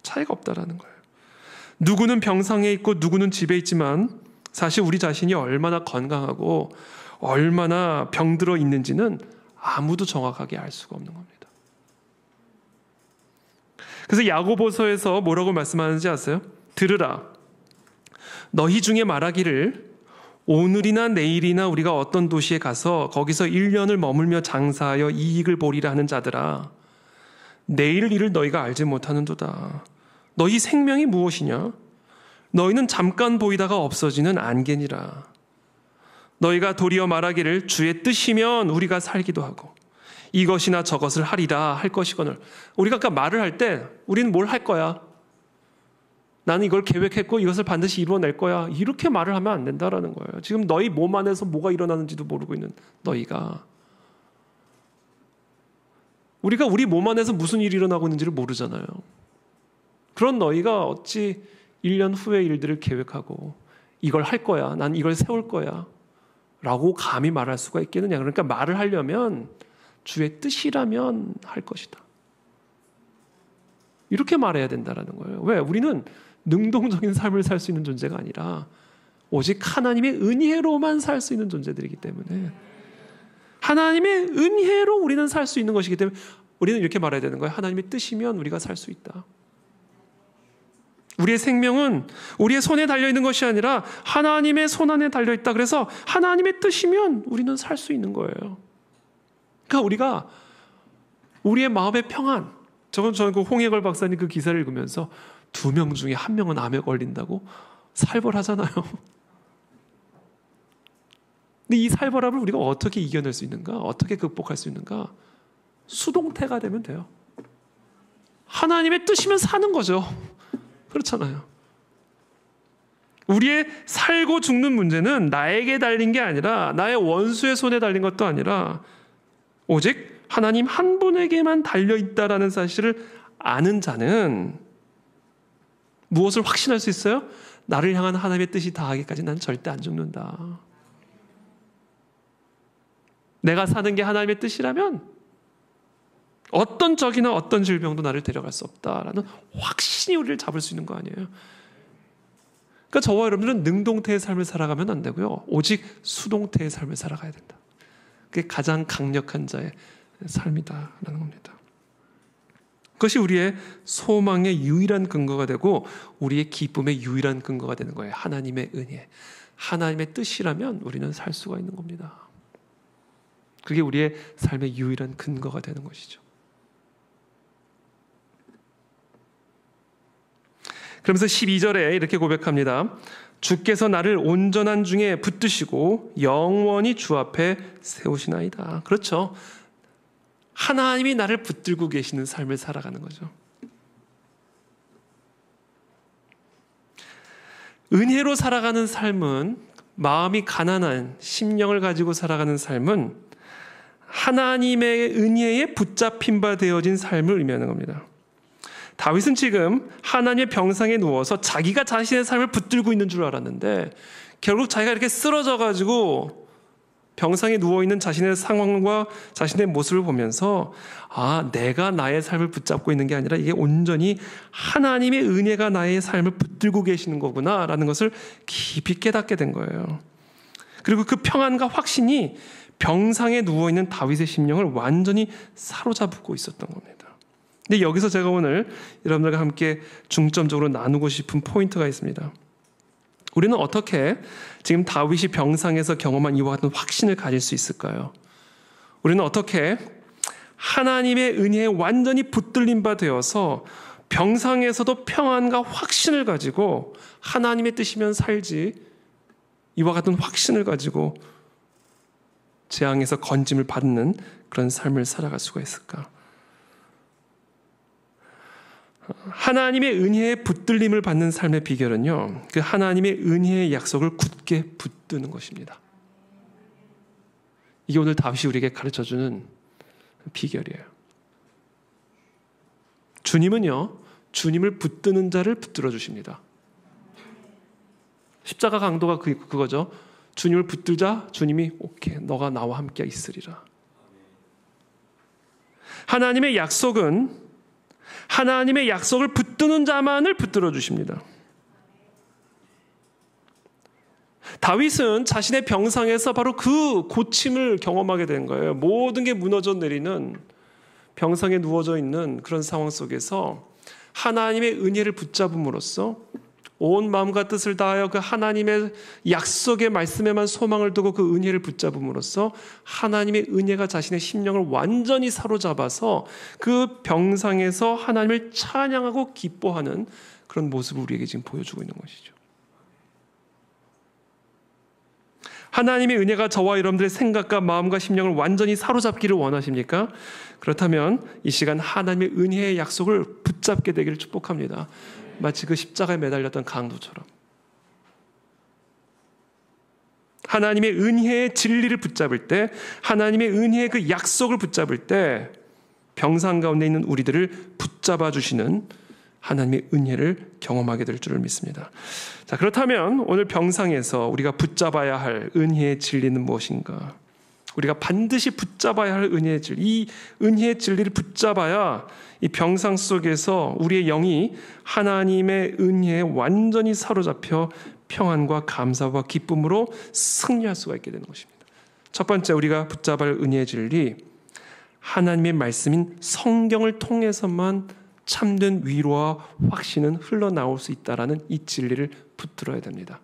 차이가 없다라는 거예요. 누구는 병상에 있고 누구는 집에 있지만 사실 우리 자신이 얼마나 건강하고 얼마나 병들어 있는지는 아무도 정확하게 알 수가 없는 겁니다. 그래서 야고보서에서 뭐라고 말씀하는지 아세요? 들으라. 너희 중에 말하기를 오늘이나 내일이나 우리가 어떤 도시에 가서 거기서 1년을 머물며 장사하여 이익을 보리라 하는 자들아. 내일 일을 너희가 알지 못하는도다. 너희 생명이 무엇이냐? 너희는 잠깐 보이다가 없어지는 안개니라. 너희가 도리어 말하기를 주의 뜻이면 우리가 살기도 하고 이것이나 저것을 하리라 할 것이거늘. 우리가 아까 말을 할 때 우리는 뭘 할 거야? 나는 이걸 계획했고 이것을 반드시 이루어낼 거야. 이렇게 말을 하면 안 된다라는 거예요. 지금 너희 몸 안에서 뭐가 일어나는지도 모르고 있는 너희가. 우리가 우리 몸 안에서 무슨 일이 일어나고 있는지를 모르잖아요. 그런 너희가 어찌 1년 후의 일들을 계획하고 이걸 할 거야. 난 이걸 세울 거야. 라고 감히 말할 수가 있겠느냐. 그러니까 말을 하려면 주의 뜻이라면 할 것이다. 이렇게 말해야 된다는 거예요. 왜? 우리는 능동적인 삶을 살 수 있는 존재가 아니라 오직 하나님의 은혜로만 살 수 있는 존재들이기 때문에 하나님의 은혜로 우리는 살 수 있는 것이기 때문에 우리는 이렇게 말해야 되는 거예요. 하나님의 뜻이면 우리가 살 수 있다. 우리의 생명은 우리의 손에 달려있는 것이 아니라 하나님의 손 안에 달려있다. 그래서 하나님의 뜻이면 우리는 살 수 있는 거예요. 그러니까 우리가 우리의 마음의 평안, 저는 그 홍해걸 박사님 그 기사를 읽으면서 2명 중에 1명은 암에 걸린다고? 살벌하잖아요. 근데 이 살벌함을 우리가 어떻게 이겨낼 수 있는가? 어떻게 극복할 수 있는가? 수동태가 되면 돼요. 하나님의 뜻이면 사는 거죠. 그렇잖아요. 우리의 살고 죽는 문제는 나에게 달린 게 아니라, 나의 원수의 손에 달린 것도 아니라, 오직 하나님 한 분에게만 달려있다라는 사실을 아는 자는 무엇을 확신할 수 있어요? 나를 향한 하나님의 뜻이 다하기까지 난 절대 안 죽는다. 내가 사는 게 하나님의 뜻이라면 어떤 적이나 어떤 질병도 나를 데려갈 수 없다라는 확신이 우리를 잡을 수 있는 거 아니에요. 그러니까 저와 여러분들은 능동태의 삶을 살아가면 안 되고요. 오직 수동태의 삶을 살아가야 된다. 그게 가장 강력한 자의 삶이다라는 겁니다. 그것이 우리의 소망의 유일한 근거가 되고 우리의 기쁨의 유일한 근거가 되는 거예요. 하나님의 은혜, 하나님의 뜻이라면 우리는 살 수가 있는 겁니다. 그게 우리의 삶의 유일한 근거가 되는 것이죠. 그러면서 12절에 이렇게 고백합니다. 주께서 나를 온전한 중에 붙드시고 영원히 주 앞에 세우시나이다. 그렇죠. 하나님이 나를 붙들고 계시는 삶을 살아가는 거죠. 은혜로 살아가는 삶은, 마음이 가난한 심령을 가지고 살아가는 삶은 하나님의 은혜에 붙잡힌 바 되어진 삶을 의미하는 겁니다. 다윗은 지금 하나님의 병상에 누워서 자기가 자신의 삶을 붙들고 있는 줄 알았는데 결국 자기가 이렇게 쓰러져가지고 병상에 누워있는 자신의 상황과 자신의 모습을 보면서 내가 나의 삶을 붙잡고 있는 게 아니라 이게 온전히 하나님의 은혜가 나의 삶을 붙들고 계시는 거구나 라는 것을 깊이 깨닫게 된 거예요. 그리고 그 평안과 확신이 병상에 누워있는 다윗의 심령을 완전히 사로잡고 있었던 겁니다. 근데 여기서 제가 오늘 여러분들과 함께 중점적으로 나누고 싶은 포인트가 있습니다. 우리는 어떻게 지금 다윗이 병상에서 경험한 이와 같은 확신을 가질 수 있을까요? 우리는 어떻게 하나님의 은혜에 완전히 붙들린 바 되어서 병상에서도 평안과 확신을 가지고 하나님의 뜻이면 살지, 이와 같은 확신을 가지고 재앙에서 건짐을 받는 그런 삶을 살아갈 수가 있을까? 하나님의 은혜에 붙들림을 받는 삶의 비결은요, 그 하나님의 은혜의 약속을 굳게 붙드는 것입니다. 이게 오늘 다윗이 우리에게 가르쳐주는 비결이에요. 주님은요, 주님을 붙드는 자를 붙들어 주십니다. 십자가 강도가 그거죠. 주님을 붙들자 주님이 오케이, 너가 나와 함께 있으리라. 하나님의 약속은 하나님의 약속을 붙드는 자만을 붙들어 주십니다. 다윗은 자신의 병상에서 바로 그 고침을 경험하게 된 거예요. 모든 게 무너져 내리는 병상에 누워져 있는 그런 상황 속에서 하나님의 은혜를 붙잡음으로써 온 마음과 뜻을 다하여 그 하나님의 약속의 말씀에만 소망을 두고 그 은혜를 붙잡음으로써 하나님의 은혜가 자신의 심령을 완전히 사로잡아서 그 병상에서 하나님을 찬양하고 기뻐하는 그런 모습을 우리에게 지금 보여주고 있는 것이죠. 하나님의 은혜가 저와 여러분들의 생각과 마음과 심령을 완전히 사로잡기를 원하십니까? 그렇다면 이 시간 하나님의 은혜의 약속을 붙잡게 되기를 축복합니다. 마치 그 십자가에 매달렸던 강도처럼 하나님의 은혜의 진리를 붙잡을 때, 하나님의 은혜의 그 약속을 붙잡을 때 병상 가운데 있는 우리들을 붙잡아 주시는 하나님의 은혜를 경험하게 될 줄을 믿습니다. 자, 그렇다면 오늘 병상에서 우리가 붙잡아야 할 은혜의 진리는 무엇인가? 우리가 반드시 붙잡아야 할 은혜의 진리, 이 은혜의 진리를 붙잡아야 이 병상 속에서 우리의 영이 하나님의 은혜에 완전히 사로잡혀 평안과 감사와 기쁨으로 승리할 수가 있게 되는 것입니다. 첫 번째, 우리가 붙잡아야 할 은혜의 진리, 하나님의 말씀인 성경을 통해서만 참된 위로와 확신은 흘러나올 수 있다는 이 진리를 붙들어야 됩니다.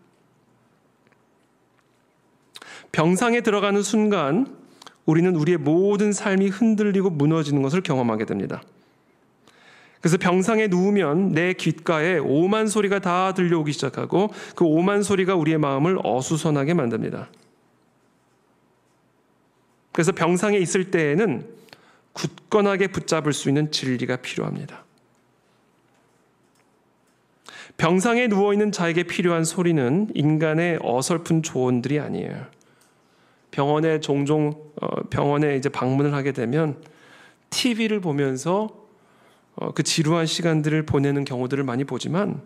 병상에 들어가는 순간 우리는 우리의 모든 삶이 흔들리고 무너지는 것을 경험하게 됩니다. 그래서 병상에 누우면 내 귓가에 오만 소리가 다 들려오기 시작하고 그 오만 소리가 우리의 마음을 어수선하게 만듭니다. 그래서 병상에 있을 때에는 굳건하게 붙잡을 수 있는 진리가 필요합니다. 병상에 누워있는 자에게 필요한 소리는 인간의 어설픈 조언들이 아니에요. 병원에 종종 이제 방문을 하게 되면 TV를 보면서 그 지루한 시간들을 보내는 경우들을 많이 보지만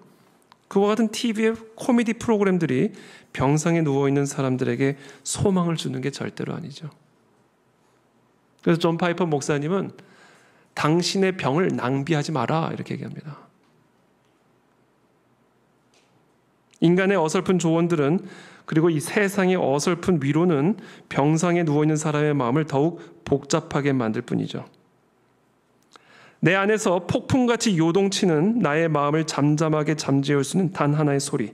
그와 같은 TV의 코미디 프로그램들이 병상에 누워있는 사람들에게 소망을 주는 게 절대로 아니죠. 그래서 존 파이퍼 목사님은 당신의 병을 낭비하지 마라 이렇게 얘기합니다. 인간의 어설픈 조언들은 그리고 이 세상의 어설픈 위로는 병상에 누워있는 사람의 마음을 더욱 복잡하게 만들 뿐이죠. 내 안에서 폭풍같이 요동치는 나의 마음을 잠잠하게 잠재울 수 있는 단 하나의 소리,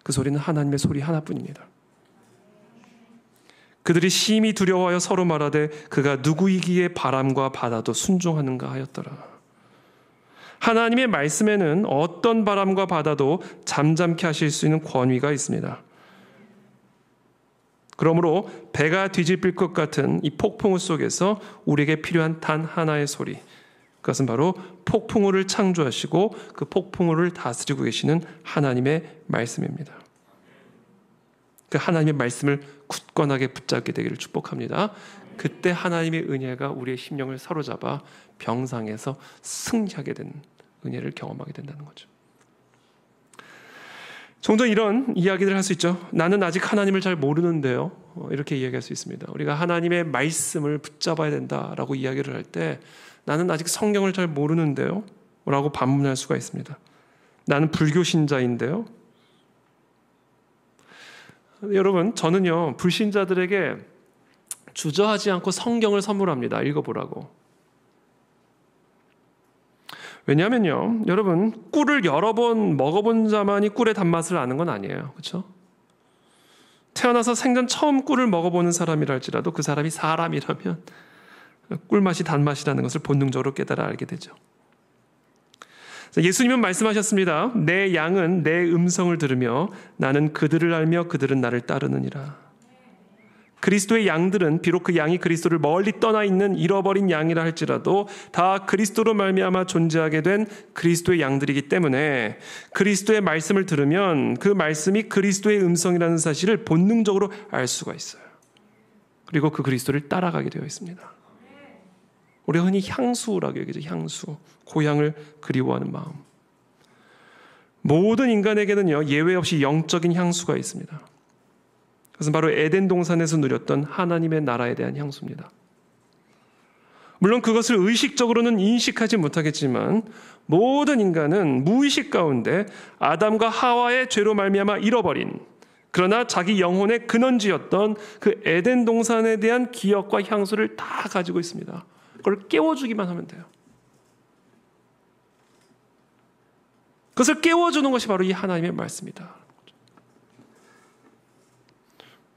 그 소리는 하나님의 소리 하나뿐입니다. 그들이 심히 두려워하여 서로 말하되 그가 누구이기에 바람과 바다도 순종하는가 하였더라. 하나님의 말씀에는 어떤 바람과 바다도 잠잠케 하실 수 있는 권위가 있습니다. 그러므로 배가 뒤집힐 것 같은 이 폭풍우 속에서 우리에게 필요한 단 하나의 소리, 그것은 바로 폭풍우를 창조하시고 그 폭풍우를 다스리고 계시는 하나님의 말씀입니다. 그 하나님의 말씀을 굳건하게 붙잡게 되기를 축복합니다. 그때 하나님의 은혜가 우리의 심령을 사로잡아 병상에서 승리하게 되는 은혜를 경험하게 된다는 거죠. 종종 이런 이야기를 할 수 있죠. 나는 아직 하나님을 잘 모르는데요. 이렇게 이야기할 수 있습니다. 우리가 하나님의 말씀을 붙잡아야 된다라고 이야기를 할 때 나는 아직 성경을 잘 모르는데요 라고 반문할 수가 있습니다. 나는 불교 신자인데요. 여러분, 저는요 불신자들에게 주저하지 않고 성경을 선물합니다. 읽어보라고. 왜냐하면요, 여러분, 꿀을 여러 번 먹어본 자만이 꿀의 단맛을 아는 건 아니에요. 그렇죠? 태어나서 생전 처음 꿀을 먹어보는 사람이라 할지라도 그 사람이 사람이라면 꿀맛이 단맛이라는 것을 본능적으로 깨달아 알게 되죠. 예수님은 말씀하셨습니다. 내 양은 내 음성을 들으며 나는 그들을 알며 그들은 나를 따르느니라. 그리스도의 양들은 비록 그 양이 그리스도를 멀리 떠나 있는 잃어버린 양이라 할지라도 다 그리스도로 말미암아 존재하게 된 그리스도의 양들이기 때문에 그리스도의 말씀을 들으면 그 말씀이 그리스도의 음성이라는 사실을 본능적으로 알 수가 있어요. 그리고 그 그리스도를 따라가게 되어 있습니다. 우리가 흔히 향수라고 얘기하죠. 향수. 고향을 그리워하는 마음. 모든 인간에게는요, 예외 없이 영적인 향수가 있습니다. 그것은 바로 에덴 동산에서 누렸던 하나님의 나라에 대한 향수입니다. 물론 그것을 의식적으로는 인식하지 못하겠지만 모든 인간은 무의식 가운데 아담과 하와의 죄로 말미암아 잃어버린, 그러나 자기 영혼의 근원지였던 그 에덴 동산에 대한 기억과 향수를 다 가지고 있습니다. 그걸 깨워주기만 하면 돼요. 그것을 깨워주는 것이 바로 이 하나님의 말씀이다.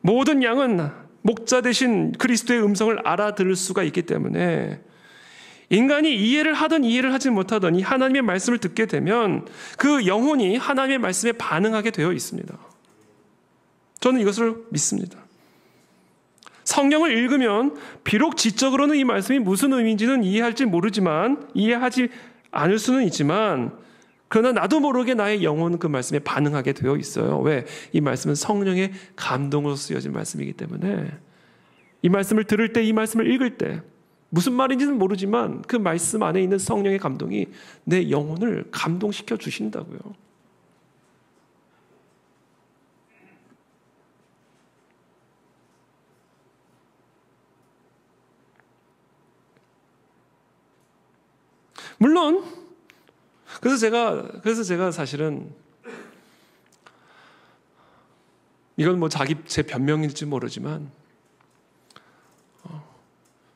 모든 양은 목자 대신 그리스도의 음성을 알아들을 수가 있기 때문에 인간이 이해를 하든 이해를 하지 못하든 이 하나님의 말씀을 듣게 되면 그 영혼이 하나님의 말씀에 반응하게 되어 있습니다. 저는 이것을 믿습니다. 성경을 읽으면 비록 지적으로는 이 말씀이 무슨 의미인지는 이해할지 모르지만, 이해하지 않을 수는 있지만, 그러나 나도 모르게 나의 영혼은 그 말씀에 반응하게 되어 있어요. 왜? 이 말씀은 성령의 감동으로 쓰여진 말씀이기 때문에 이 말씀을 들을 때, 이 말씀을 읽을 때 무슨 말인지는 모르지만 그 말씀 안에 있는 성령의 감동이 내 영혼을 감동시켜 주신다고요. 물론 그래서 제가 사실은 이건 뭐 제 변명일지 모르지만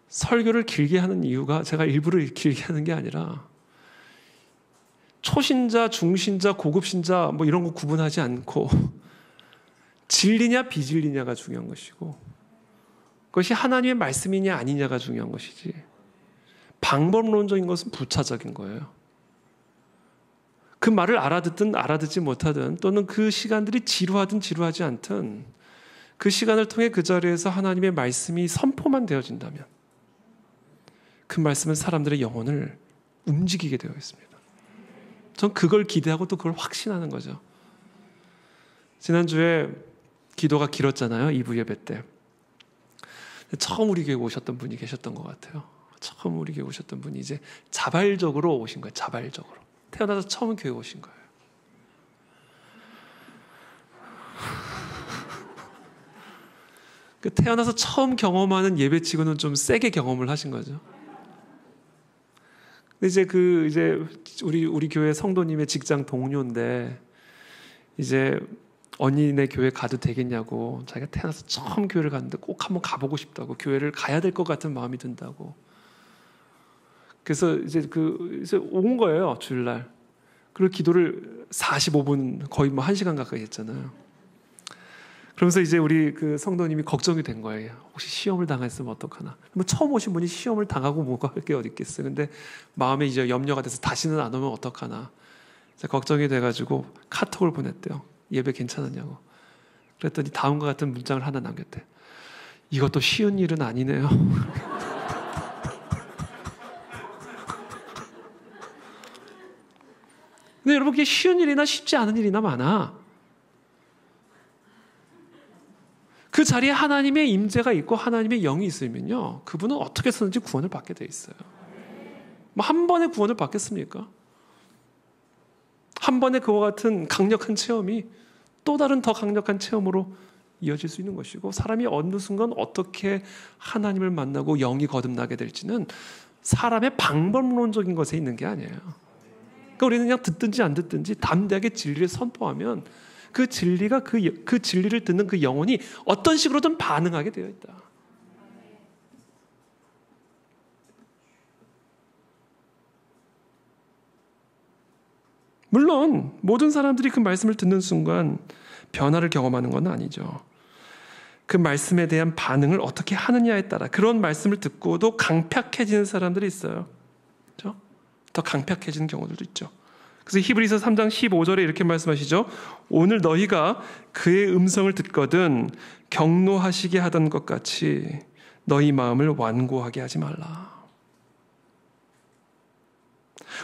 설교를 길게 하는 이유가 제가 일부러 길게 하는 게 아니라 초신자, 중신자, 고급신자 뭐 이런 거 구분하지 않고 진리냐 비진리냐가 중요한 것이고 그것이 하나님의 말씀이냐 아니냐가 중요한 것이지 방법론적인 것은 부차적인 거예요. 그 말을 알아듣든 알아듣지 못하든 또는 그 시간들이 지루하든 지루하지 않든 그 시간을 통해 그 자리에서 하나님의 말씀이 선포만 되어진다면 그 말씀은 사람들의 영혼을 움직이게 되어 있습니다. 전 그걸 기대하고 또 그걸 확신하는 거죠. 지난주에 기도가 길었잖아요. 2부 예배 때. 처음 우리 교회 오셨던 분이 계셨던 것 같아요. 처음 우리 교회 오셨던 분이 이제 자발적으로 오신 거예요. 자발적으로. 태어나서 처음 교회 오신 거예요. 태어나서 처음 경험하는 예배치고는 좀 세게 경험을 하신 거죠. 근데 이제 우리 교회 성도님의 직장 동료인데 이제 언니네 교회 가도 되겠냐고, 자기가 태어나서 처음 교회를 갔는데 꼭 한번 가보고 싶다고, 교회를 가야 될 것 같은 마음이 든다고. 그래서 이제 온 거예요, 주일날. 그리고 기도를 45분, 거의 뭐 1시간 가까이 했잖아요. 그러면서 이제 우리 그 성도님이 걱정이 된 거예요. 혹시 시험을 당했으면 어떡하나. 뭐 처음 오신 분이 시험을 당하고 뭐가 할 게 어디 있겠어요. 근데 마음에 이제 염려가 돼서 다시는 안 오면 어떡하나. 걱정이 돼가지고 카톡을 보냈대요. 예배 괜찮았냐고. 그랬더니 다음과 같은 문장을 하나 남겼대. 이것도 쉬운 일은 아니네요. 근데 여러분, 그게 쉬운 일이나 쉽지 않은 일이나 많아. 그 자리에 하나님의 임재가 있고 하나님의 영이 있으면요, 그분은 어떻게 해서든지 구원을 받게 돼 있어요. 뭐 한 번에 구원을 받겠습니까? 한 번에 그와 같은 강력한 체험이 또 다른 더 강력한 체험으로 이어질 수 있는 것이고, 사람이 어느 순간 어떻게 하나님을 만나고 영이 거듭나게 될지는 사람의 방법론적인 것에 있는 게 아니에요. 그러니까 우리는 그냥 듣든지 안 듣든지 담대하게 진리를 선포하면 그 진리가 그 진리를 듣는 그 영혼이 어떤 식으로든 반응하게 되어 있다. 물론 모든 사람들이 그 말씀을 듣는 순간 변화를 경험하는 건 아니죠. 그 말씀에 대한 반응을 어떻게 하느냐에 따라 그런 말씀을 듣고도 강팍해지는 사람들이 있어요. 그렇죠? 더 강팍해지는 경우들도 있죠. 그래서 히브리서 3장 15절에 이렇게 말씀하시죠. 오늘 너희가 그의 음성을 듣거든 경노하시게 하던 것 같이 너희 마음을 완고하게 하지 말라.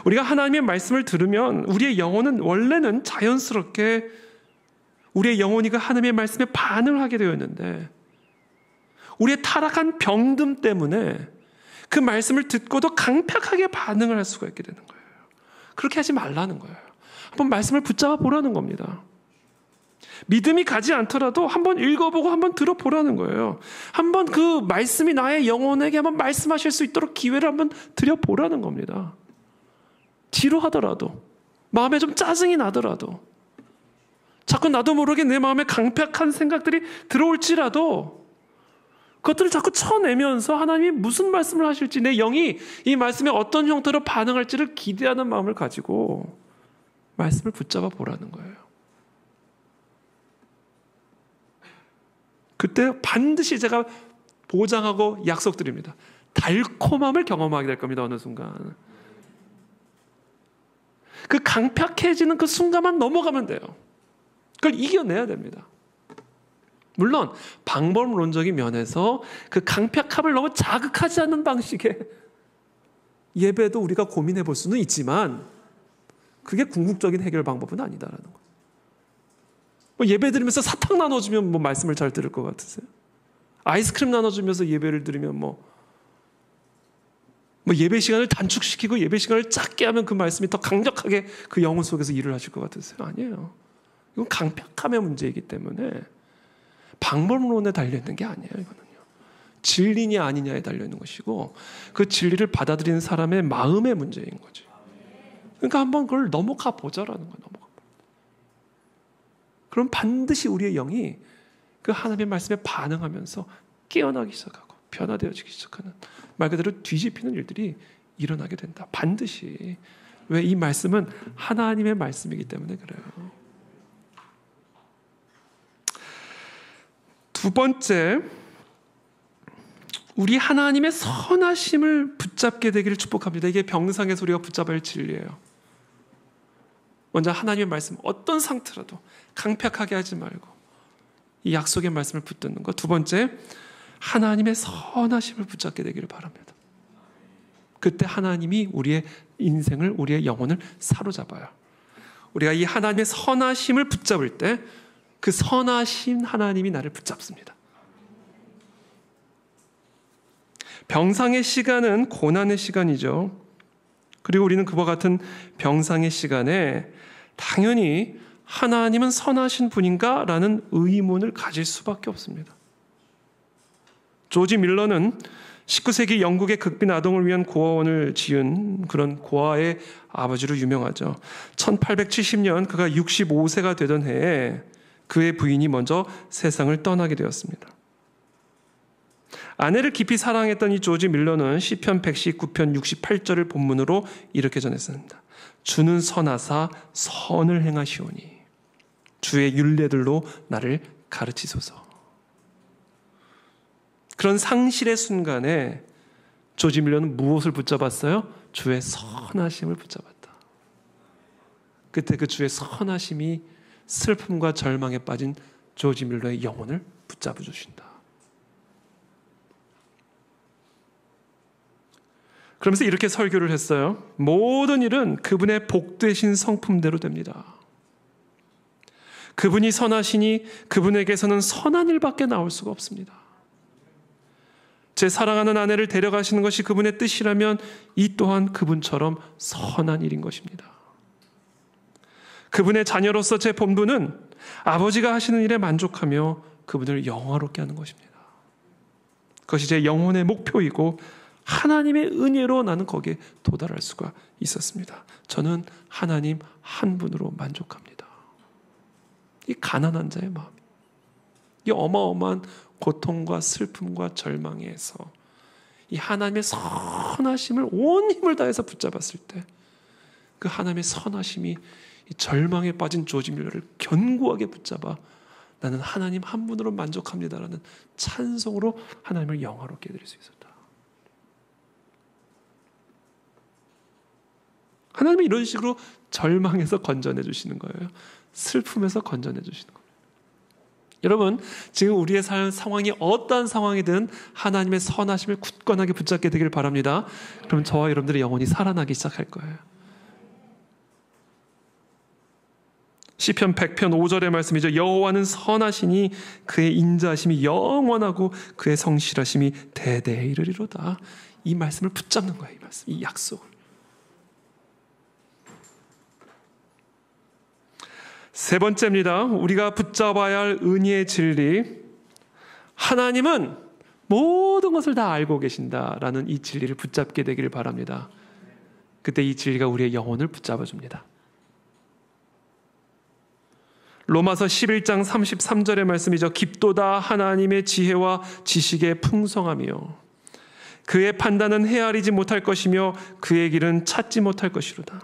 우리가 하나님의 말씀을 들으면 우리의 영혼은 원래는 자연스럽게 우리의 영혼이 그 하나님의 말씀에 반응을 하게 되어 있는데, 우리의 타락한 병듦 때문에 그 말씀을 듣고도 강팍하게 반응을 할 수가 있게 되는 거예요. 그렇게 하지 말라는 거예요. 한번 말씀을 붙잡아 보라는 겁니다. 믿음이 가지 않더라도 한번 읽어보고 한번 들어보라는 거예요. 한번 그 말씀이 나의 영혼에게 한번 말씀하실 수 있도록 기회를 한번 드려보라는 겁니다. 지루하더라도, 마음에 좀 짜증이 나더라도, 자꾸 나도 모르게 내 마음에 강팍한 생각들이 들어올지라도 그것들을 자꾸 쳐내면서 하나님이 무슨 말씀을 하실지, 내 영이 이 말씀에 어떤 형태로 반응할지를 기대하는 마음을 가지고 말씀을 붙잡아 보라는 거예요. 그때 반드시 제가 보장하고 약속드립니다. 달콤함을 경험하게 될 겁니다. 어느 순간. 그 강팍해지는 그 순간만 넘어가면 돼요. 그걸 이겨내야 됩니다. 물론 방법론적인 면에서 그 강팍함을 너무 자극하지 않는 방식의 예배도 우리가 고민해 볼 수는 있지만 그게 궁극적인 해결 방법은 아니다라는 거예요. 뭐 예배 드리면서 사탕 나눠주면 뭐 말씀을 잘 들을 것 같으세요? 아이스크림 나눠주면서 예배를 드리면 뭐 예배 시간을 단축시키고 예배 시간을 짧게 하면 그 말씀이 더 강력하게 그 영혼 속에서 일을 하실 것 같으세요? 아니에요. 이건 강팍함의 문제이기 때문에 방법론에 달려있는 게 아니에요. 이거는요. 진리냐 아니냐에 달려있는 것이고 그 진리를 받아들이는 사람의 마음의 문제인 거지. 그러니까 한번 그걸 넘어가 보자라는 거예요. 넘어가. 그럼 반드시 우리의 영이 그 하나님의 말씀에 반응하면서 깨어나기 시작하고 변화되어지기 시작하는, 말 그대로 뒤집히는 일들이 일어나게 된다. 반드시. 왜? 이 말씀은 하나님의 말씀이기 때문에 그래요. 두 번째, 우리 하나님의 선하심을 붙잡게 되기를 축복합니다. 이게 병상에서 우리가 붙잡아야 할 진리예요. 먼저 하나님의 말씀 어떤 상태라도 강팍하게 하지 말고 이 약속의 말씀을 붙드는 것. 두 번째, 하나님의 선하심을 붙잡게 되기를 바랍니다. 그때 하나님이 우리의 인생을, 우리의 영혼을 사로잡아요. 우리가 이 하나님의 선하심을 붙잡을 때 그 선하신 하나님이 나를 붙잡습니다. 병상의 시간은 고난의 시간이죠. 그리고 우리는 그와 같은 병상의 시간에 당연히 하나님은 선하신 분인가? 라는 의문을 가질 수밖에 없습니다. 조지 밀러는 19세기 영국의 극빈 아동을 위한 고아원을 지은 그런 고아의 아버지로 유명하죠. 1870년 그가 65세가 되던 해에 그의 부인이 먼저 세상을 떠나게 되었습니다. 아내를 깊이 사랑했던 이 조지 밀러는 시편 119편 68절을 본문으로 이렇게 전했습니다. 주는 선하사 선을 행하시오니 주의 율례들로 나를 가르치소서. 그런 상실의 순간에 조지 밀러는 무엇을 붙잡았어요? 주의 선하심을 붙잡았다. 그때 그 주의 선하심이 슬픔과 절망에 빠진 조지 밀러의 영혼을 붙잡아 주신다. 그러면서 이렇게 설교를 했어요. 모든 일은 그분의 복되신 성품대로 됩니다. 그분이 선하시니 그분에게서는 선한 일밖에 나올 수가 없습니다. 제 사랑하는 아내를 데려가시는 것이 그분의 뜻이라면 이 또한 그분처럼 선한 일인 것입니다. 그분의 자녀로서 제 본분은 아버지가 하시는 일에 만족하며 그분을 영화롭게 하는 것입니다. 그것이 제 영혼의 목표이고 하나님의 은혜로 나는 거기에 도달할 수가 있었습니다. 저는 하나님 한 분으로 만족합니다. 이 가난한 자의 마음, 이 어마어마한 고통과 슬픔과 절망에서 이 하나님의 선하심을 온 힘을 다해서 붙잡았을 때 그 하나님의 선하심이 이 절망에 빠진 조지 밀러를 견고하게 붙잡아 나는 하나님 한 분으로 만족합니다라는 찬송으로 하나님을 영화롭게 해드릴 수 있었다. 하나님이 이런 식으로 절망에서 건져내 주시는 거예요. 슬픔에서 건져내 주시는 거예요. 여러분, 지금 우리의 상황이 어떠한 상황이든 하나님의 선하심을 굳건하게 붙잡게 되길 바랍니다. 그럼 저와 여러분들의 영혼이 살아나기 시작할 거예요. 시편 100편 5절의 말씀이죠. 여호와는 선하시니 그의 인자하심이 영원하고 그의 성실하심이 대대에 이르리로다. 이 말씀을 붙잡는 거예요. 이 말씀, 이 약속을. 세 번째입니다. 우리가 붙잡아야 할 은혜의 진리. 하나님은 모든 것을 다 알고 계신다라는 이 진리를 붙잡게 되기를 바랍니다. 그때 이 진리가 우리의 영혼을 붙잡아 줍니다. 로마서 11장 33절의 말씀이죠. 깊도다 하나님의 지혜와 지식의 풍성하며 그의 판단은 헤아리지 못할 것이며 그의 길은 찾지 못할 것이로다.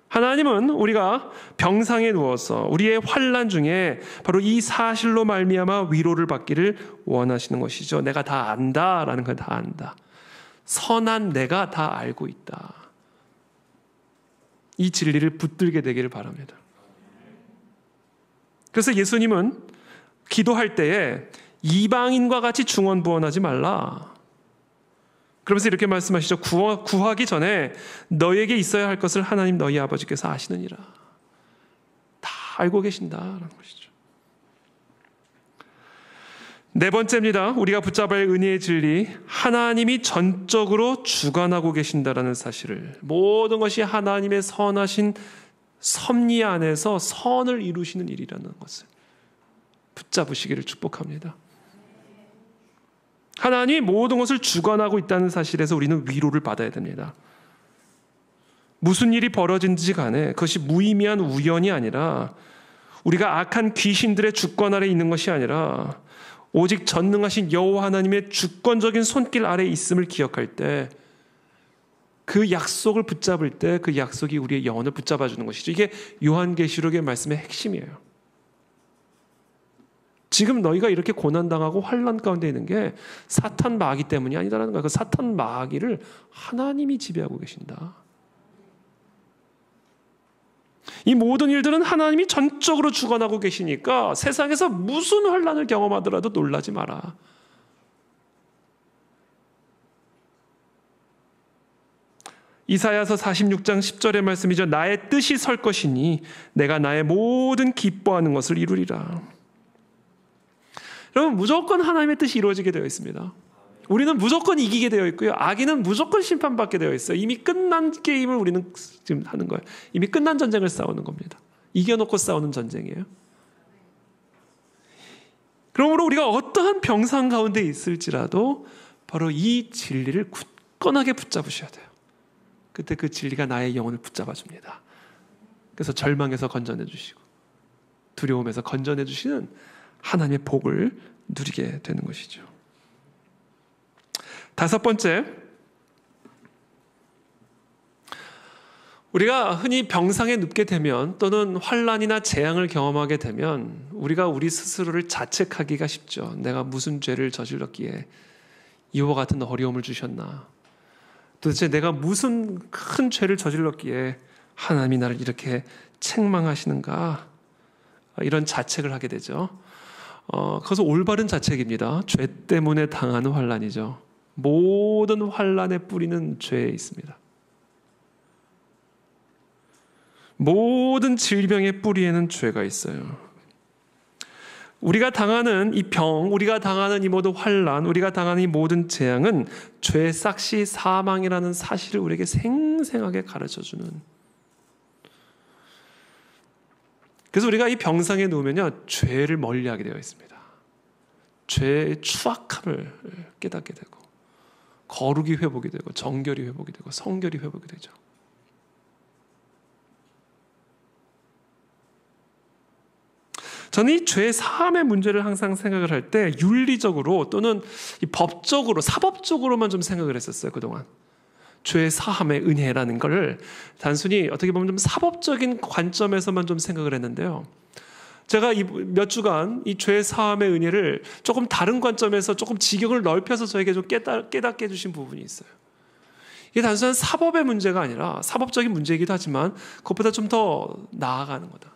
하나님은 우리가 병상에 누워서 우리의 환난 중에 바로 이 사실로 말미암아 위로를 받기를 원하시는 것이죠. 내가 다 안다라는 걸 다 안다. 선한 내가 다 알고 있다. 이 진리를 붙들게 되기를 바랍니다. 그래서 예수님은 기도할 때에 이방인과 같이 중언부언하지 말라. 그러면서 이렇게 말씀하시죠. 구하기 전에 너에게 있어야 할 것을 하나님 너희 아버지께서 아시느니라. 다 알고 계신다라는 것이죠. 네 번째입니다. 우리가 붙잡아야 할 은혜의 진리. 하나님이 전적으로 주관하고 계신다라는 사실을, 모든 것이 하나님의 선하신 섭리 안에서 선을 이루시는 일이라는 것을 붙잡으시기를 축복합니다. 하나님이 모든 것을 주관하고 있다는 사실에서 우리는 위로를 받아야 됩니다. 무슨 일이 벌어진지 간에 그것이 무의미한 우연이 아니라 우리가 악한 귀신들의 주권 아래 있는 것이 아니라 오직 전능하신 여호와 하나님의 주권적인 손길 아래 있음을 기억할 때 그 약속을 붙잡을 때 그 약속이 우리의 영혼을 붙잡아 주는 것이죠. 이게 요한계시록의 말씀의 핵심이에요. 지금 너희가 이렇게 고난당하고 환난 가운데 있는 게 사탄 마귀 때문이 아니다라는 거예요. 그 사탄 마귀를 하나님이 지배하고 계신다. 이 모든 일들은 하나님이 전적으로 주관하고 계시니까 세상에서 무슨 환난을 경험하더라도 놀라지 마라. 이사야서 46장 10절의 말씀이죠. 나의 뜻이 설 것이니 내가 나의 모든 기뻐하는 것을 이루리라. 여러분, 무조건 하나님의 뜻이 이루어지게 되어 있습니다. 우리는 무조건 이기게 되어 있고요. 악인은 무조건 심판받게 되어 있어요. 이미 끝난 게임을 우리는 지금 하는 거예요. 이미 끝난 전쟁을 싸우는 겁니다. 이겨놓고 싸우는 전쟁이에요. 그러므로 우리가 어떠한 병상 가운데 있을지라도 바로 이 진리를 굳건하게 붙잡으셔야 돼요. 그때 그 진리가 나의 영혼을 붙잡아 줍니다. 그래서 절망에서 건져내 주시고 두려움에서 건져내 주시는 하나님의 복을 누리게 되는 것이죠. 다섯 번째, 우리가 흔히 병상에 눕게 되면 또는 환난이나 재앙을 경험하게 되면 우리가 우리 스스로를 자책하기가 쉽죠. 내가 무슨 죄를 저질렀기에 이와 같은 어려움을 주셨나. 도대체 내가 무슨 큰 죄를 저질렀기에 하나님이 나를 이렇게 책망하시는가. 이런 자책을 하게 되죠. 그것은 올바른 자책입니다. 죄 때문에 당하는 환난이죠. 모든 환난의 뿌리는 죄에 있습니다. 모든 질병의 뿌리에는 죄가 있어요. 우리가 당하는 이 병, 우리가 당하는 이 모든 환난, 우리가 당하는 이 모든 재앙은 죄의 싹시 사망이라는 사실을 우리에게 생생하게 가르쳐주는. 그래서 우리가 이 병상에 누우면요, 죄를 멀리하게 되어 있습니다. 죄의 추악함을 깨닫게 되고, 거룩이 회복이 되고, 정결이 회복이 되고, 성결이 회복이 되죠. 저는 이 죄 사함의 문제를 항상 생각을 할 때 윤리적으로 또는 이 법적으로, 사법적으로만 좀 생각을 했었어요, 그동안. 죄 사함의 은혜라는 걸 단순히 어떻게 보면 좀 사법적인 관점에서만 좀 생각을 했는데요. 제가 몇 주간 이 죄 사함의 은혜를 조금 다른 관점에서 조금 지경을 넓혀서 저에게 좀 깨닫게 해주신 부분이 있어요. 이게 단순한 사법의 문제가 아니라 사법적인 문제이기도 하지만 그것보다 좀 더 나아가는 거다.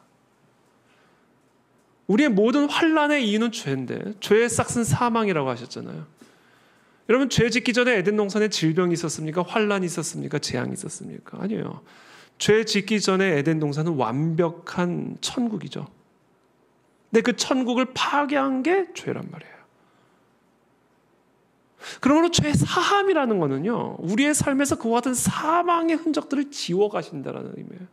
우리의 모든 환난의 이유는 죄인데 죄의 싹은 사망이라고 하셨잖아요. 여러분, 죄 짓기 전에 에덴 동산에 질병이 있었습니까? 환난이 있었습니까? 재앙이 있었습니까? 아니에요. 죄 짓기 전에 에덴 동산은 완벽한 천국이죠. 근데 그 천국을 파괴한 게 죄란 말이에요. 그러므로 죄 사함이라는 거는요, 우리의 삶에서 그와 같은 사망의 흔적들을 지워가신다는 의미예요.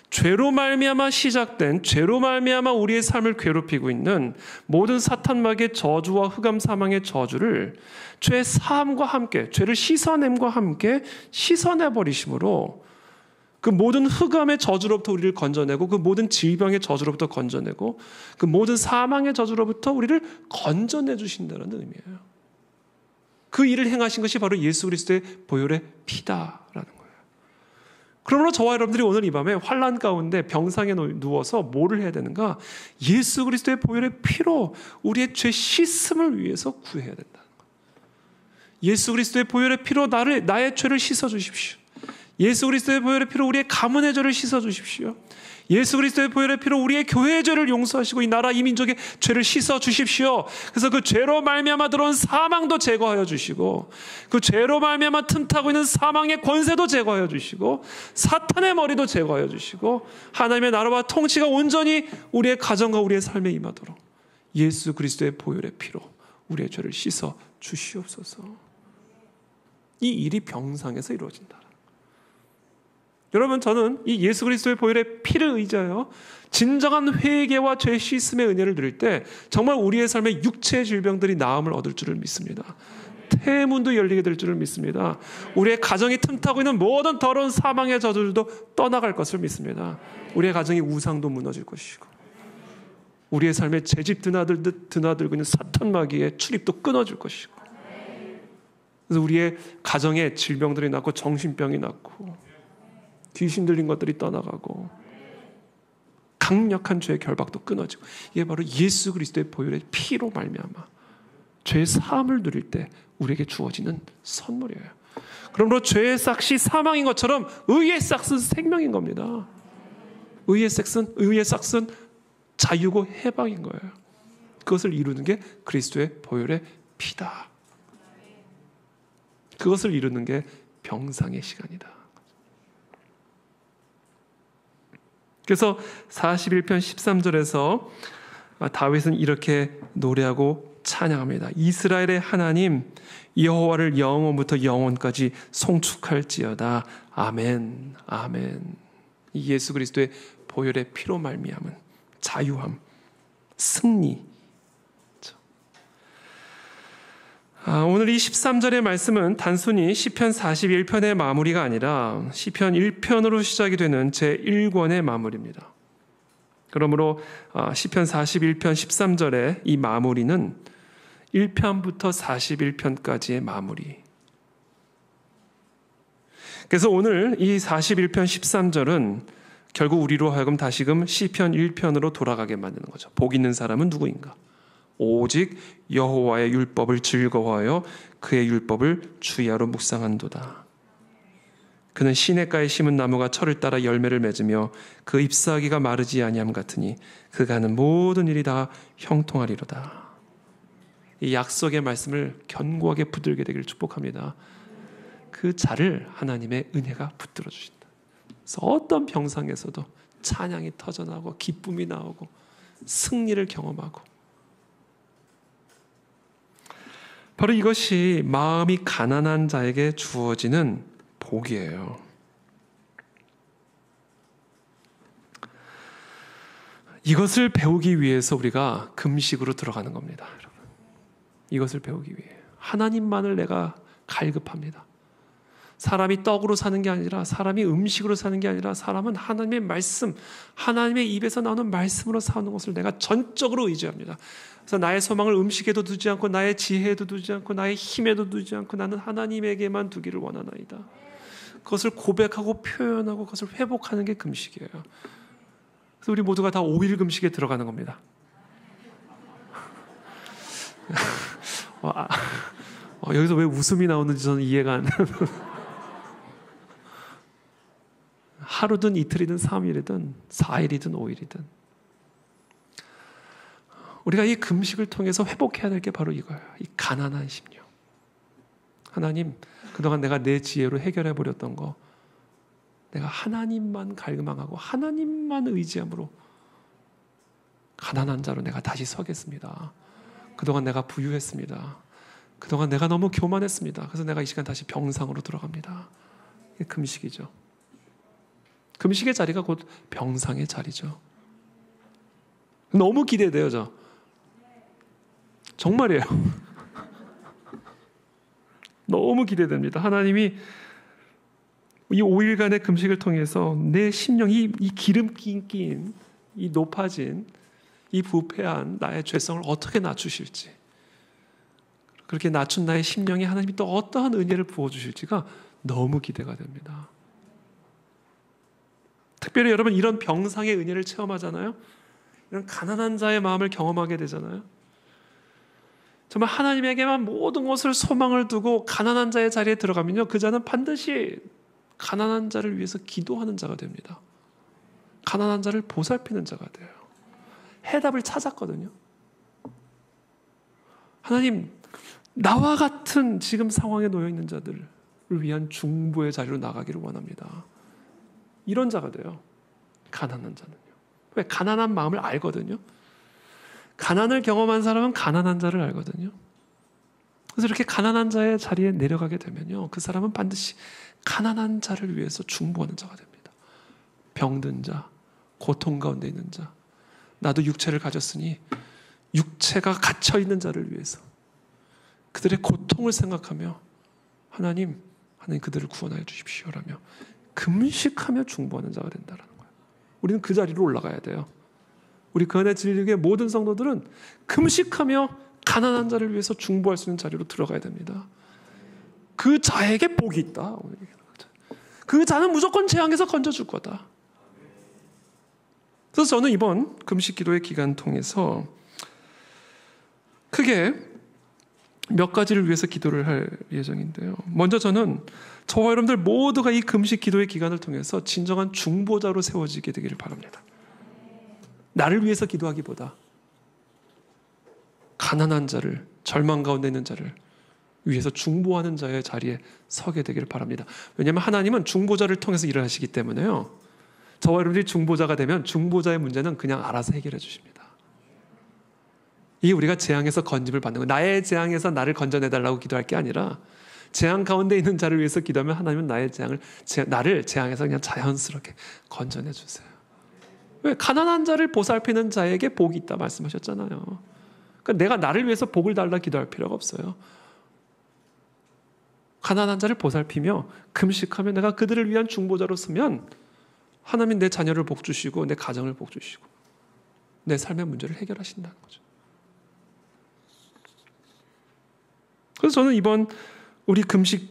죄로 말미암아 시작된, 죄로 말미암아 우리의 삶을 괴롭히고 있는 모든 사탄 마귀의 저주와 흑암 사망의 저주를 죄 사함과 함께, 죄를 씻어냄과 함께 씻어내버리심으로 그 모든 흑암의 저주로부터 우리를 건져내고, 그 모든 질병의 저주로부터 건져내고, 그 모든 사망의 저주로부터 우리를 건져내 주신다는 의미예요. 그 일을 행하신 것이 바로 예수 그리스도의 보혈의 피다라는 거예요. 그러므로 저와 여러분들이 오늘 이 밤에 환난 가운데 병상에 누워서 뭐를 해야 되는가? 예수 그리스도의 보혈의 피로 우리의 죄 씻음을 위해서 구해야 된다는 거예요. 예수 그리스도의 보혈의 피로 나의 죄를 씻어 주십시오. 예수 그리스도의 보혈의 피로 우리의 가문의 죄를 씻어 주십시오. 예수 그리스도의 보혈의 피로 우리의 교회의 죄를 용서하시고 이 나라 이 민족의 죄를 씻어 주십시오. 그래서 그 죄로 말미암아 들어온 사망도 제거하여 주시고, 그 죄로 말미암아 틈타고 있는 사망의 권세도 제거하여 주시고, 사탄의 머리도 제거하여 주시고, 하나님의 나라와 통치가 온전히 우리의 가정과 우리의 삶에 임하도록 예수 그리스도의 보혈의 피로 우리의 죄를 씻어 주시옵소서. 이 일이 병상에서 이루어진다. 여러분, 저는 이 예수 그리스도의 보혈의 피를 의지하여 진정한 회개와 죄 씻음의 은혜를 누릴 때 정말 우리의 삶에 육체의 질병들이 나음을 얻을 줄을 믿습니다. 태문도 열리게 될 줄을 믿습니다. 우리의 가정이 틈타고 있는 모든 더러운 사망의 저주들도 떠나갈 것을 믿습니다. 우리의 가정이 우상도 무너질 것이고, 우리의 삶에 재집 드나들고 있는 사탄 마귀의 출입도 끊어질 것이고, 그래서 우리의 가정에 질병들이 낫고 정신병이 낫고 귀신 들린 것들이 떠나가고 강력한 죄의 결박도 끊어지고, 이게 바로 예수 그리스도의 보혈의 피로 말미암아 죄의 사함을 누릴 때 우리에게 주어지는 선물이에요. 그러므로 죄의 싹이 사망인 것처럼 의의 싹은 생명인 겁니다. 의의 싹은 자유고 해방인 거예요. 그것을 이루는 게 그리스도의 보혈의 피다. 그것을 이루는 게 병상의 시간이다. 그래서 41편 13절에서 다윗은 이렇게 노래하고 찬양합니다. 이스라엘의 하나님 여호와를 영원부터 영원까지 송축할지어다. 아멘. 아멘. 이 예수 그리스도의 보혈의 피로 말미암은 자유함, 승리. 오늘 이 13절의 말씀은 단순히 시편 41편의 마무리가 아니라 시편 1편으로 시작이 되는 제1권의 마무리입니다. 그러므로 시편 41편 13절의 이 마무리는 1편부터 41편까지의 마무리. 그래서 오늘 이 41편 13절은 결국 우리로 하여금 다시금 시편 1편으로 돌아가게 만드는 거죠. 복 있는 사람은 누구인가? 오직 여호와의 율법을 즐거워하여 그의 율법을 주야로 묵상한도다. 그는 시냇가에 심은 나무가 철을 따라 열매를 맺으며 그 잎사귀가 마르지 아니함 같으니 그가 하는 모든 일이 다 형통하리로다. 이 약속의 말씀을 견고하게 붙들게 되기를 축복합니다. 그 자를 하나님의 은혜가 붙들어 주신다. 그래서 어떤 병상에서도 찬양이 터져나오고 기쁨이 나오고 승리를 경험하고, 바로 이것이 마음이 가난한 자에게 주어지는 복이에요. 이것을 배우기 위해서 우리가 금식으로 들어가는 겁니다, 여러분. 이것을 배우기 위해 하나님만을 내가 갈급합니다. 사람이 떡으로 사는 게 아니라, 사람이 음식으로 사는 게 아니라, 사람은 하나님의 말씀, 하나님의 입에서 나오는 말씀으로 사는 것을 내가 전적으로 의지합니다. 그래서 나의 소망을 음식에도 두지 않고, 나의 지혜에도 두지 않고, 나의 힘에도 두지 않고, 나는 하나님에게만 두기를 원하나이다. 그것을 고백하고 표현하고 그것을 회복하는 게 금식이에요. 그래서 우리 모두가 다 5일 금식에 들어가는 겁니다. 여기서 왜 웃음이 나오는지 저는 이해가 안 돼요. 하루든 이틀이든 3일이든 4일이든 5일이든 우리가 이 금식을 통해서 회복해야 될 게 바로 이거예요. 이 가난한 심령. 하나님, 그동안 내가 내 지혜로 해결해 버렸던 거, 내가 하나님만 갈망하고 하나님만 의지함으로 가난한 자로 내가 다시 서겠습니다. 그동안 내가 부유했습니다. 그동안 내가 너무 교만했습니다. 그래서 내가 이 시간 다시 병상으로 들어갑니다. 이게 금식이죠. 금식의 자리가 곧 병상의 자리죠. 너무 기대돼요, 저. 정말이에요. 너무 기대됩니다. 하나님이 이 5일간의 금식을 통해서 내 심령이 이 기름기 낀, 이 높아진, 이 부패한 나의 죄성을 어떻게 낮추실지, 그렇게 낮춘 나의 심령에 하나님이 또 어떠한 은혜를 부어주실지가 너무 기대가 됩니다. 특별히 여러분, 이런 병상의 은혜를 체험하잖아요. 이런 가난한 자의 마음을 경험하게 되잖아요. 정말 하나님에게만 모든 것을 소망을 두고 가난한 자의 자리에 들어가면요, 그 자는 반드시 가난한 자를 위해서 기도하는 자가 됩니다. 가난한 자를 보살피는 자가 돼요. 해답을 찾았거든요. 하나님, 나와 같은 지금 상황에 놓여 있는 자들을 위한 중보의 자리로 나가기를 원합니다. 이런 자가 돼요. 가난한 자는요. 왜? 가난한 마음을 알거든요. 가난을 경험한 사람은 가난한 자를 알거든요. 그래서 이렇게 가난한 자의 자리에 내려가게 되면요, 그 사람은 반드시 가난한 자를 위해서 중보하는 자가 됩니다. 병든 자, 고통 가운데 있는 자, 나도 육체를 가졌으니 육체가 갇혀있는 자를 위해서 그들의 고통을 생각하며 하나님 그들을 구원하여 주십시오라며 금식하며 중보하는 자가 된다는 거예요. 우리는 그 자리로 올라가야 돼요. 우리 그안의 진리교회 모든 성도들은 금식하며 가난한 자를 위해서 중보할 수 있는 자리로 들어가야 됩니다. 그 자에게 복이 있다. 그 자는 무조건 재앙에서 건져줄 거다. 그래서 저는 이번 금식 기도의 기간 통해서 크게 몇 가지를 위해서 기도를 할 예정인데요. 먼저 저는 저와 여러분들 모두가 이 금식 기도의 기간을 통해서 진정한 중보자로 세워지게 되기를 바랍니다. 나를 위해서 기도하기보다 가난한 자를, 절망 가운데 있는 자를 위해서 중보하는 자의 자리에 서게 되기를 바랍니다. 왜냐하면 하나님은 중보자를 통해서 일을 하시기 때문에요. 저와 여러분들이 중보자가 되면 중보자의 문제는 그냥 알아서 해결해 주십니다. 이게 우리가 재앙에서 건짐을 받는 거예요. 나의 재앙에서 나를 건져내달라고 기도할 게 아니라 재앙 가운데 있는 자를 위해서 기도하면 하나님은 나를 재앙에서 그냥 자연스럽게 건져내 주세요. 왜? 가난한 자를 보살피는 자에게 복이 있다 말씀하셨잖아요. 그러니까 내가 나를 위해서 복을 달라 기도할 필요가 없어요. 가난한 자를 보살피며 금식하며 내가 그들을 위한 중보자로 서면 하나님 내 자녀를 복 주시고 내 가정을 복 주시고 내 삶의 문제를 해결하신다는 거죠. 그래서 저는 이번 우리 금식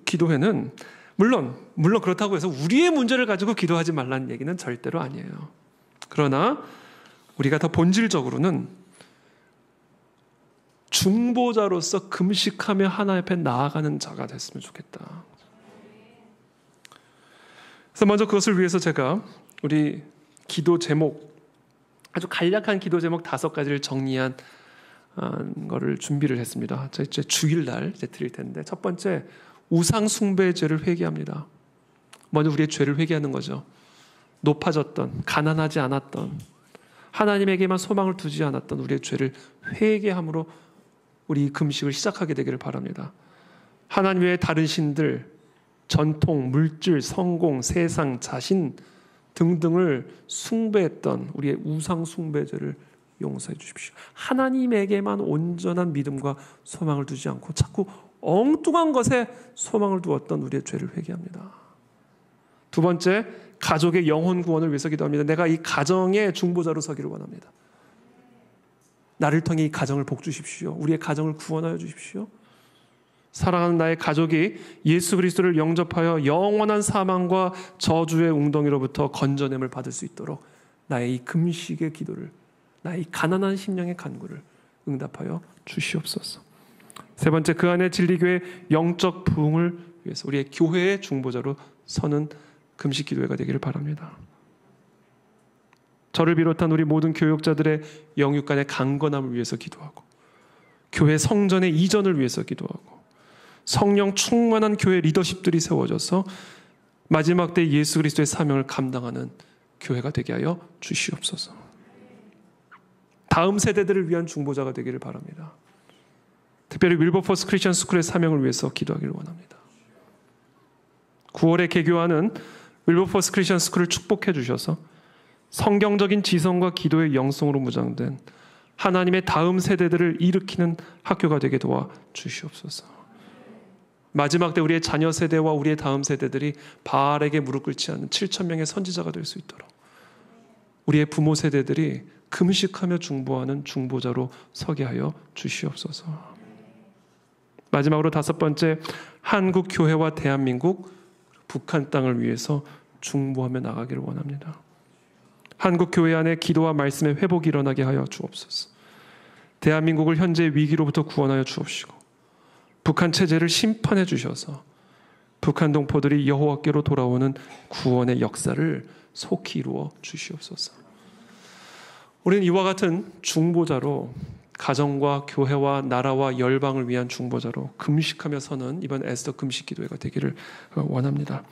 기도회는 물론 그렇다고 해서 우리의 문제를 가지고 기도하지 말라는 얘기는 절대로 아니에요. 그러나 우리가 더 본질적으로는 중보자로서 금식하며 하나님 앞에 나아가는 자가 됐으면 좋겠다. 그래서 먼저 그것을 위해서 제가 우리 기도 제목, 아주 간략한 기도 제목 5가지를 정리한 거를 준비를 했습니다. 이제 주일날 이제 드릴 텐데, 첫 번째, 우상 숭배죄를 회개합니다. 먼저 우리의 죄를 회개하는 거죠. 높아졌던, 가난하지 않았던, 하나님에게만 소망을 두지 않았던 우리의 죄를 회개함으로 우리 금식을 시작하게 되기를 바랍니다. 하나님 외에 다른 신들, 전통, 물질, 성공, 세상, 자신 등등을 숭배했던 우리의 우상 숭배죄를 용서해 주십시오. 하나님에게만 온전한 믿음과 소망을 두지 않고 자꾸 엉뚱한 것에 소망을 두었던 우리의 죄를 회개합니다. 두 번째, 가족의 영혼 구원을 위해서 기도합니다. 내가 이 가정의 중보자로 서기를 원합니다. 나를 통해 이 가정을 복 주십시오. 우리의 가정을 구원하여 주십시오. 사랑하는 나의 가족이 예수 그리스도를 영접하여 영원한 사망과 저주의 웅덩이로부터 건져냄을 받을 수 있도록 나의 이 금식의 기도를, 나의 이 가난한 심령의 간구를 응답하여 주시옵소서. 세 번째, 그 안에 진리교회 영적 부흥을 위해서 우리의 교회의 중보자로 서는 금식 기도회가 되기를 바랍니다. 저를 비롯한 우리 모든 교육자들의 영육간의 강건함을 위해서 기도하고, 교회 성전의 이전을 위해서 기도하고, 성령 충만한 교회 리더십들이 세워져서 마지막 때 예수 그리스도의 사명을 감당하는 교회가 되게 하여 주시옵소서. 다음 세대들을 위한 중보자가 되기를 바랍니다. 특별히 윌버포스 크리스천 스쿨의 사명을 위해서 기도하기를 원합니다. 9월에 개교하는 윌버포스 크리스천 스쿨을 축복해 주셔서 성경적인 지성과 기도의 영성으로 무장된 하나님의 다음 세대들을 일으키는 학교가 되게 도와 주시옵소서. 마지막 때 우리의 자녀 세대와 우리의 다음 세대들이 바알에게 무릎 꿇지 않는 7,000명의 선지자가 될 수 있도록 우리의 부모 세대들이 금식하며 중보하는 중보자로 서게 하여 주시옵소서. 마지막으로 5번째, 한국 교회와 대한민국, 북한 땅을 위해서 중보하며 나가기를 원합니다. 한국 교회 안에 기도와 말씀의 회복이 일어나게 하여 주옵소서. 대한민국을 현재의 위기로부터 구원하여 주옵시고, 북한 체제를 심판해 주셔서 북한 동포들이 여호와께로 돌아오는 구원의 역사를 속히 이루어 주시옵소서. 우리는 이와 같은 중보자로 가정과 교회와 나라와 열방을 위한 중보자로 금식하며 서는 이번 에스더 금식 기도회가 되기를 원합니다.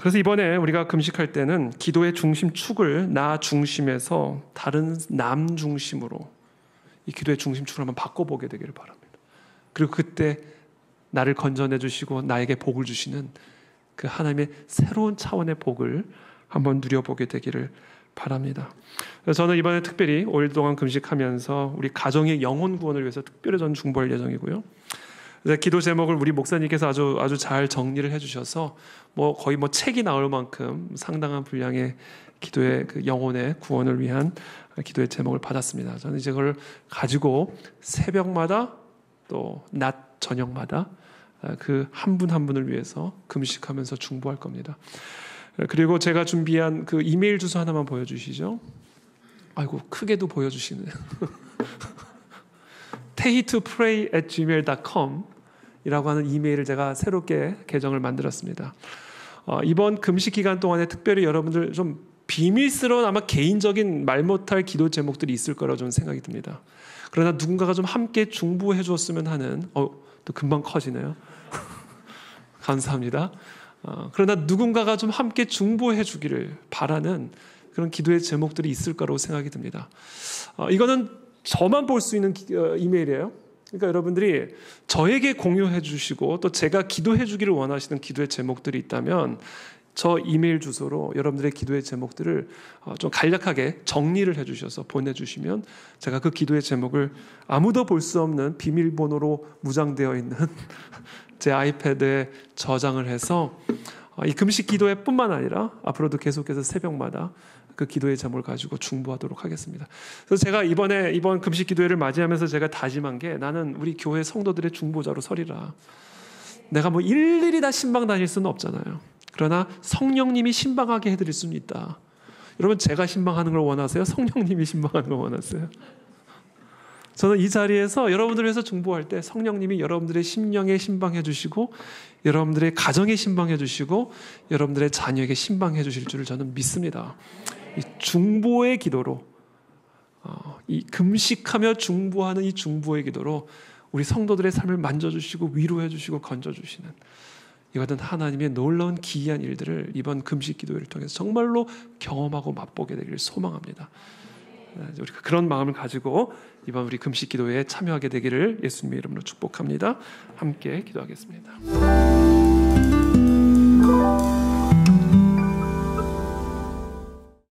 그래서 이번에 우리가 금식할 때는 기도의 중심축을 나 중심에서 다른 남 중심으로 이 기도의 중심축을 한번 바꿔보게 되기를 바랍니다. 그리고 그때 나를 건져내 주시고 나에게 복을 주시는 그 하나님의 새로운 차원의 복을 한번 누려보게 되기를 바랍니다. 그래서 저는 이번에 특별히 5일 동안 금식하면서 우리 가정의 영혼 구원을 위해서 특별히 저는 중보할 예정이고요. 기도 제목을 우리 목사님께서 아주 잘 정리를 해주셔서 거의 책이 나올 만큼 상당한 분량의 기도의 그 영혼의 구원을 위한 기도의 제목을 받았습니다. 저는 이제 그걸 가지고 새벽마다 또 낮 저녁마다 그 한 분 한 분을 위해서 금식하면서 중보할 겁니다. 그리고 제가 준비한 그 이메일 주소 하나만 보여주시죠. 아이고, 크게도 보여주시네. staytopray@gmail.com 이라고 하는 이메일을 제가 새롭게 계정을 만들었습니다. 이번 금식 기간 동안에 특별히 여러분들 좀 비밀스러운 아마 개인적인 말 못할 기도 제목들이 있을 거라고 저는 생각이 듭니다. 그러나 누군가가 좀 함께 중보해 주었으면 하는 또 금방 커지네요. 감사합니다. 그러나 누군가가 좀 함께 중보해 주기를 바라는 그런 기도의 제목들이 있을 거라고 생각이 듭니다. 이거는 저만 볼 수 있는 이메일이에요. 그러니까 여러분들이 저에게 공유해 주시고 또 제가 기도해 주기를 원하시는 기도의 제목들이 있다면 저 이메일 주소로 여러분들의 기도의 제목들을 좀 간략하게 정리를 해 주셔서 보내주시면 제가 그 기도의 제목을 아무도 볼 수 없는 비밀번호로 무장되어 있는 제 아이패드에 저장을 해서 이 금식 기도회 뿐만 아니라 앞으로도 계속해서 새벽마다 그 기도의 제목을 가지고 중보하도록 하겠습니다. 그래서 제가 이번 금식 기도회를 맞이하면서 제가 다짐한 게 나는 우리 교회 성도들의 중보자로 서리라. 내가 뭐 일일이 다 신방 다닐 수는 없잖아요. 그러나 성령님이 신방하게 해드릴 수는 있다. 여러분 제가 신방하는 걸 원하세요? 성령님이 신방하는 걸 원하세요? 저는 이 자리에서 여러분들을 위해서 중보할 때 성령님이 여러분들의 심령에 신방해 주시고 여러분들의 가정에 신방해 주시고 여러분들의 자녀에게 신방해 주실 줄을 저는 믿습니다. 이 중보의 기도로 이 금식하며 중보하는 이 중보의 기도로 우리 성도들의 삶을 만져주시고 위로해 주시고 건져주시는 이같은 하나님의 놀라운 기이한 일들을 이번 금식 기도회를 통해서 정말로 경험하고 맛보게 되기를 소망합니다. 우리가 그런 마음을 가지고 이번 우리 금식 기도회에 참여하게 되기를 예수님의 이름으로 축복합니다. 함께 기도하겠습니다.